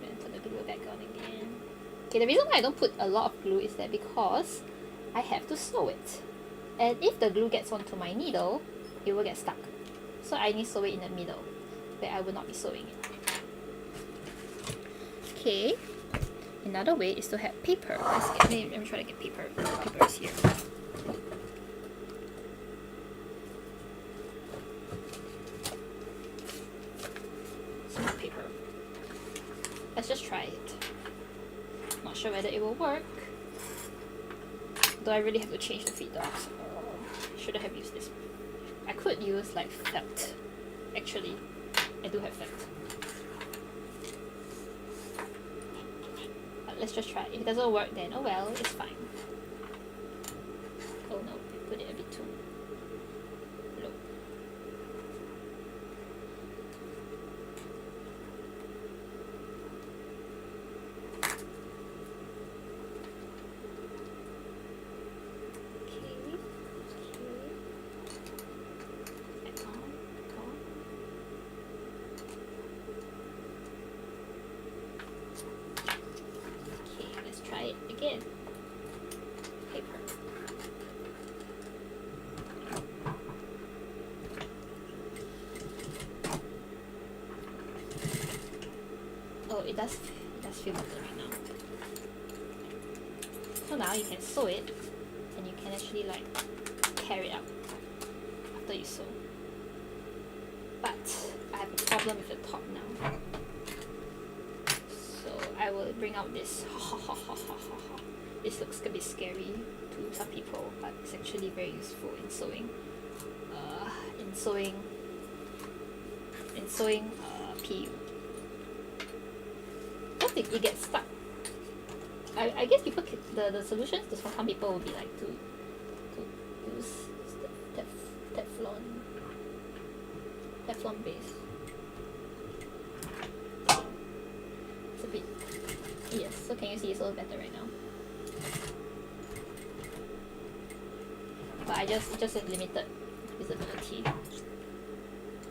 Then put the glue back on again. Okay, the reason why I don't put a lot of glue is that because I have to sew it. And if the glue gets onto my needle, it will get stuck. So I need to sew it in the middle, where I will not be sewing it. Okay. Another way is to have paper. Let me try to get paper. Paper is here. Some paper. Let's just try it. Not sure whether it will work. Do I really have to change the feed dogs? Should I have used this? I could use like felt. Actually, I do have felt. Let's just try. If it doesn't work, then oh well, it's fine. Oh no, I put it a bit too low. it does feel better right now. So now you can sew it, and you can actually like tear it out after you sew. But I have a problem with the top now. So I will bring out this. This looks a bit scary to some people, but it's actually very useful in sewing. In sewing PU. Because it gets stuck. I guess people the solutions to some people would be like to use Teflon base. It's a bit, yes. So can you see it's a little better right now? But it just has limited visibility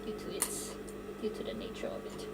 due to the nature of it.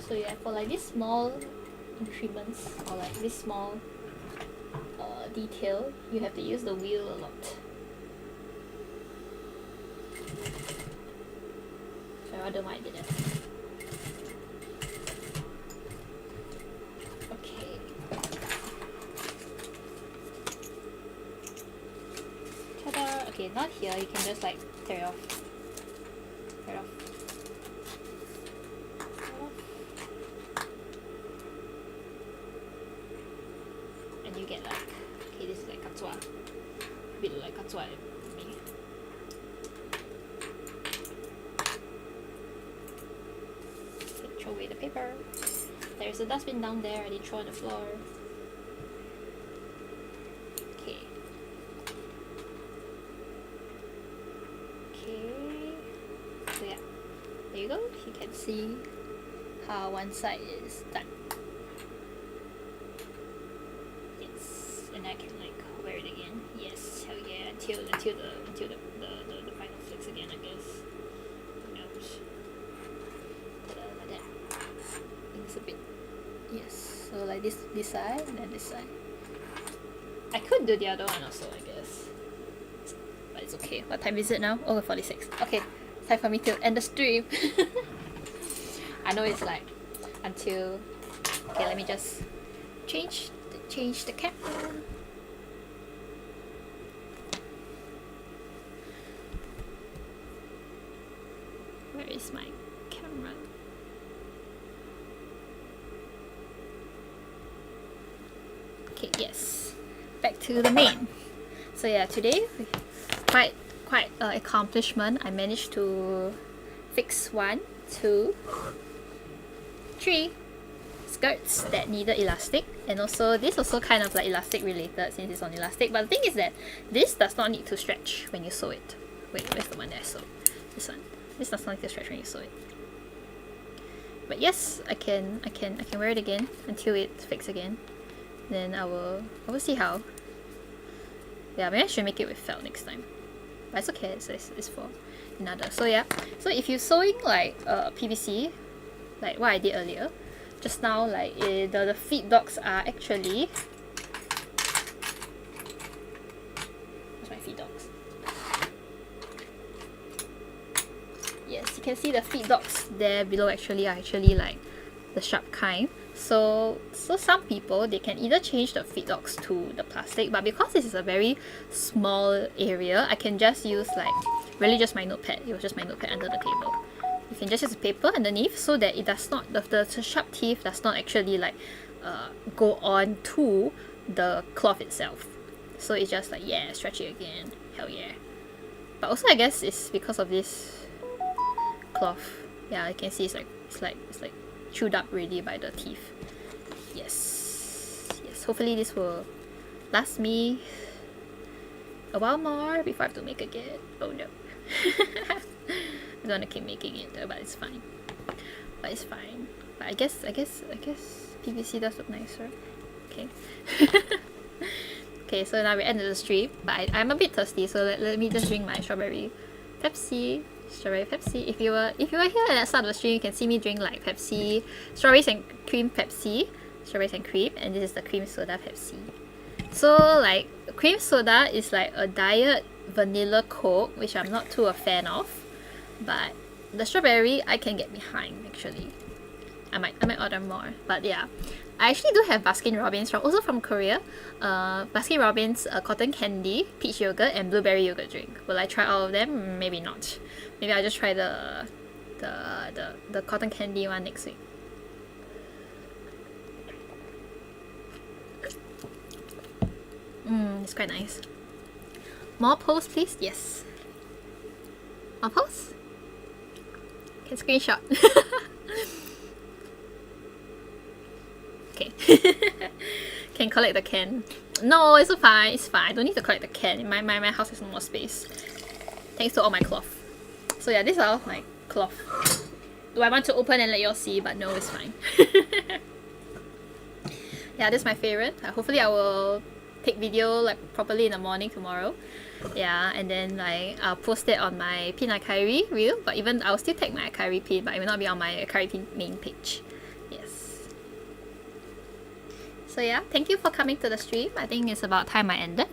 So yeah, for like these small increments or like this small detail, you have to use the wheel a lot. So I don't know why I did it. Okay. Ta-da! Okay, not here. You can just like tear it off. Tear it off. You get like, okay, this is like katsua, a bit like katsua to me. Okay, throw away the paper. There's a dustbin down there, I did throw on the floor. Okay. Okay. So yeah, there you go. You can see how one side is done. And I can like wear it again. Yes, hell yeah, until the final flicks again, I guess. Who knows? Like that. I think it's a bit, yes. So like this side and then this side. I could do the other one also, I guess. But it's okay. What time is it now? Oh, 46. Okay, time for me to end the stream. I know it's like until, okay, let me just change the camera. Where is my camera? Okay, yes. Back to the main. So yeah, today quite accomplishment. I managed to fix 1, 2, 3 skirts that needed elastic, and also this also kind of like elastic related since it's on elastic, but the thing is that this does not need to stretch when you sew it. Wait, where's the one that I sewed? This one. This does not need to stretch when you sew it. But yes, I can wear it again until it's fixed again. Then I will see how. Yeah, maybe I should make it with felt next time. But it's okay, it's for another. So yeah, so if you're sewing like PVC, like what I did earlier, just now, like the feed dogs are actually, where's my feed dogs? Yes, you can see the feed dogs there below actually are actually like the sharp kind. So some people, they can either change the feed dogs to the plastic, but because this is a very small area, I can just use like really just my notepad. It was just my notepad under the table. You can just use the paper underneath so that it does not, the sharp teeth does not actually like go on to the cloth itself. So it's just like, yeah, stretch it again. Hell yeah. But also I guess it's because of this cloth. Yeah, you can see it's like chewed up really by the teeth. Yes. Yes, hopefully this will last me a while more before I have to make again. Oh no. I don't want to keep making it though, but it's fine. But it's fine. But I guess PVC does look nicer. Okay. Okay, so now we end the stream. But I'm a bit thirsty, so let me just drink my strawberry Pepsi. Strawberry Pepsi. If you were here at the start of the stream, you can see me drink like Pepsi, strawberries and cream Pepsi, strawberries and cream, and this is the cream soda Pepsi. So like cream soda is like a diet vanilla Coke, which I'm not too a fan of, but the strawberry I can get behind actually. I might order more, but yeah. I actually do have Baskin Robbins also from Korea. Baskin Robbins cotton candy, peach yogurt, and blueberry yogurt drink. Will I try all of them? Maybe not. Maybe I'll just try the cotton candy one next week. It's quite nice. More posts, please. Yes. More posts. Can screenshot. Okay. Can collect the can. No, it's fine. It's fine. I don't need to collect the can. My house has no more space. Thanks to all my cloth. So yeah, these are all my cloth. Do I want to open and let you all see? But no, it's fine. Yeah, this is my favorite. Hopefully I will take video like properly in the morning tomorrow. Yeah, and then like I'll post it on my Pin Akairi reel. But even I'll still tag my Akairi Pin, but it will not be on my Akairi Pin main page. Yes. So yeah, thank you for coming to the stream. I think it's about time I ended.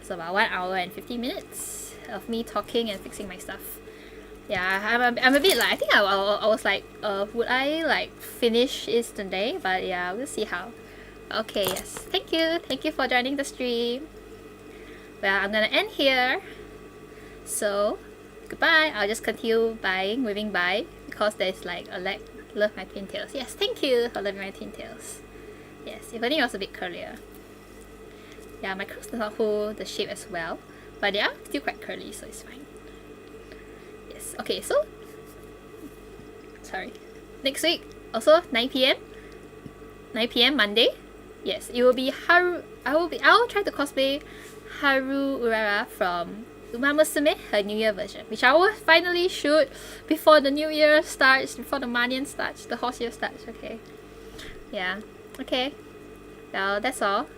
It's about 1 hour and 50 minutes of me talking and fixing my stuff. Yeah, I'm a bit like, I think I was like, would I like finish it today? But yeah, we'll see how. Okay, yes. Thank you for joining the stream. Well, I'm gonna end here. So, goodbye. I'll just continue moving by, because there's like a lag. Love my twin tails. Yes, thank you for loving my twin tails. Yes, if only it was a bit curlier. Yeah, my curls does not hold the shape as well, but they are still quite curly, so it's fine. Yes, okay, so sorry. Next week, also 9 p.m. 9 p.m. Monday. Yes, it will be Haru. I will try to cosplay Haru Urara from Uma Musume, her New Year version, which I will finally shoot before the New Year starts, before the Manian starts, the horse year starts. Okay. Yeah. Okay. Well, that's all.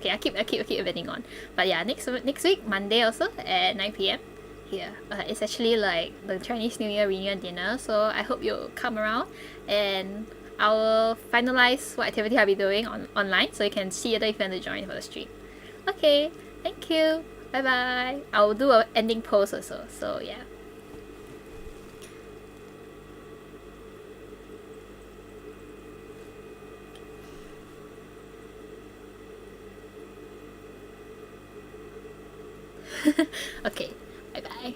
Okay, I keep evading on. But yeah, next week, Monday also at 9 p.m. here. It's actually like the Chinese New Year reunion dinner, so I hope you'll come around and I will finalize what activity I'll be doing online, so you can see whether if you want to join for the stream. Okay, thank you. Bye bye. I'll do an ending post also. So yeah. Okay, bye bye.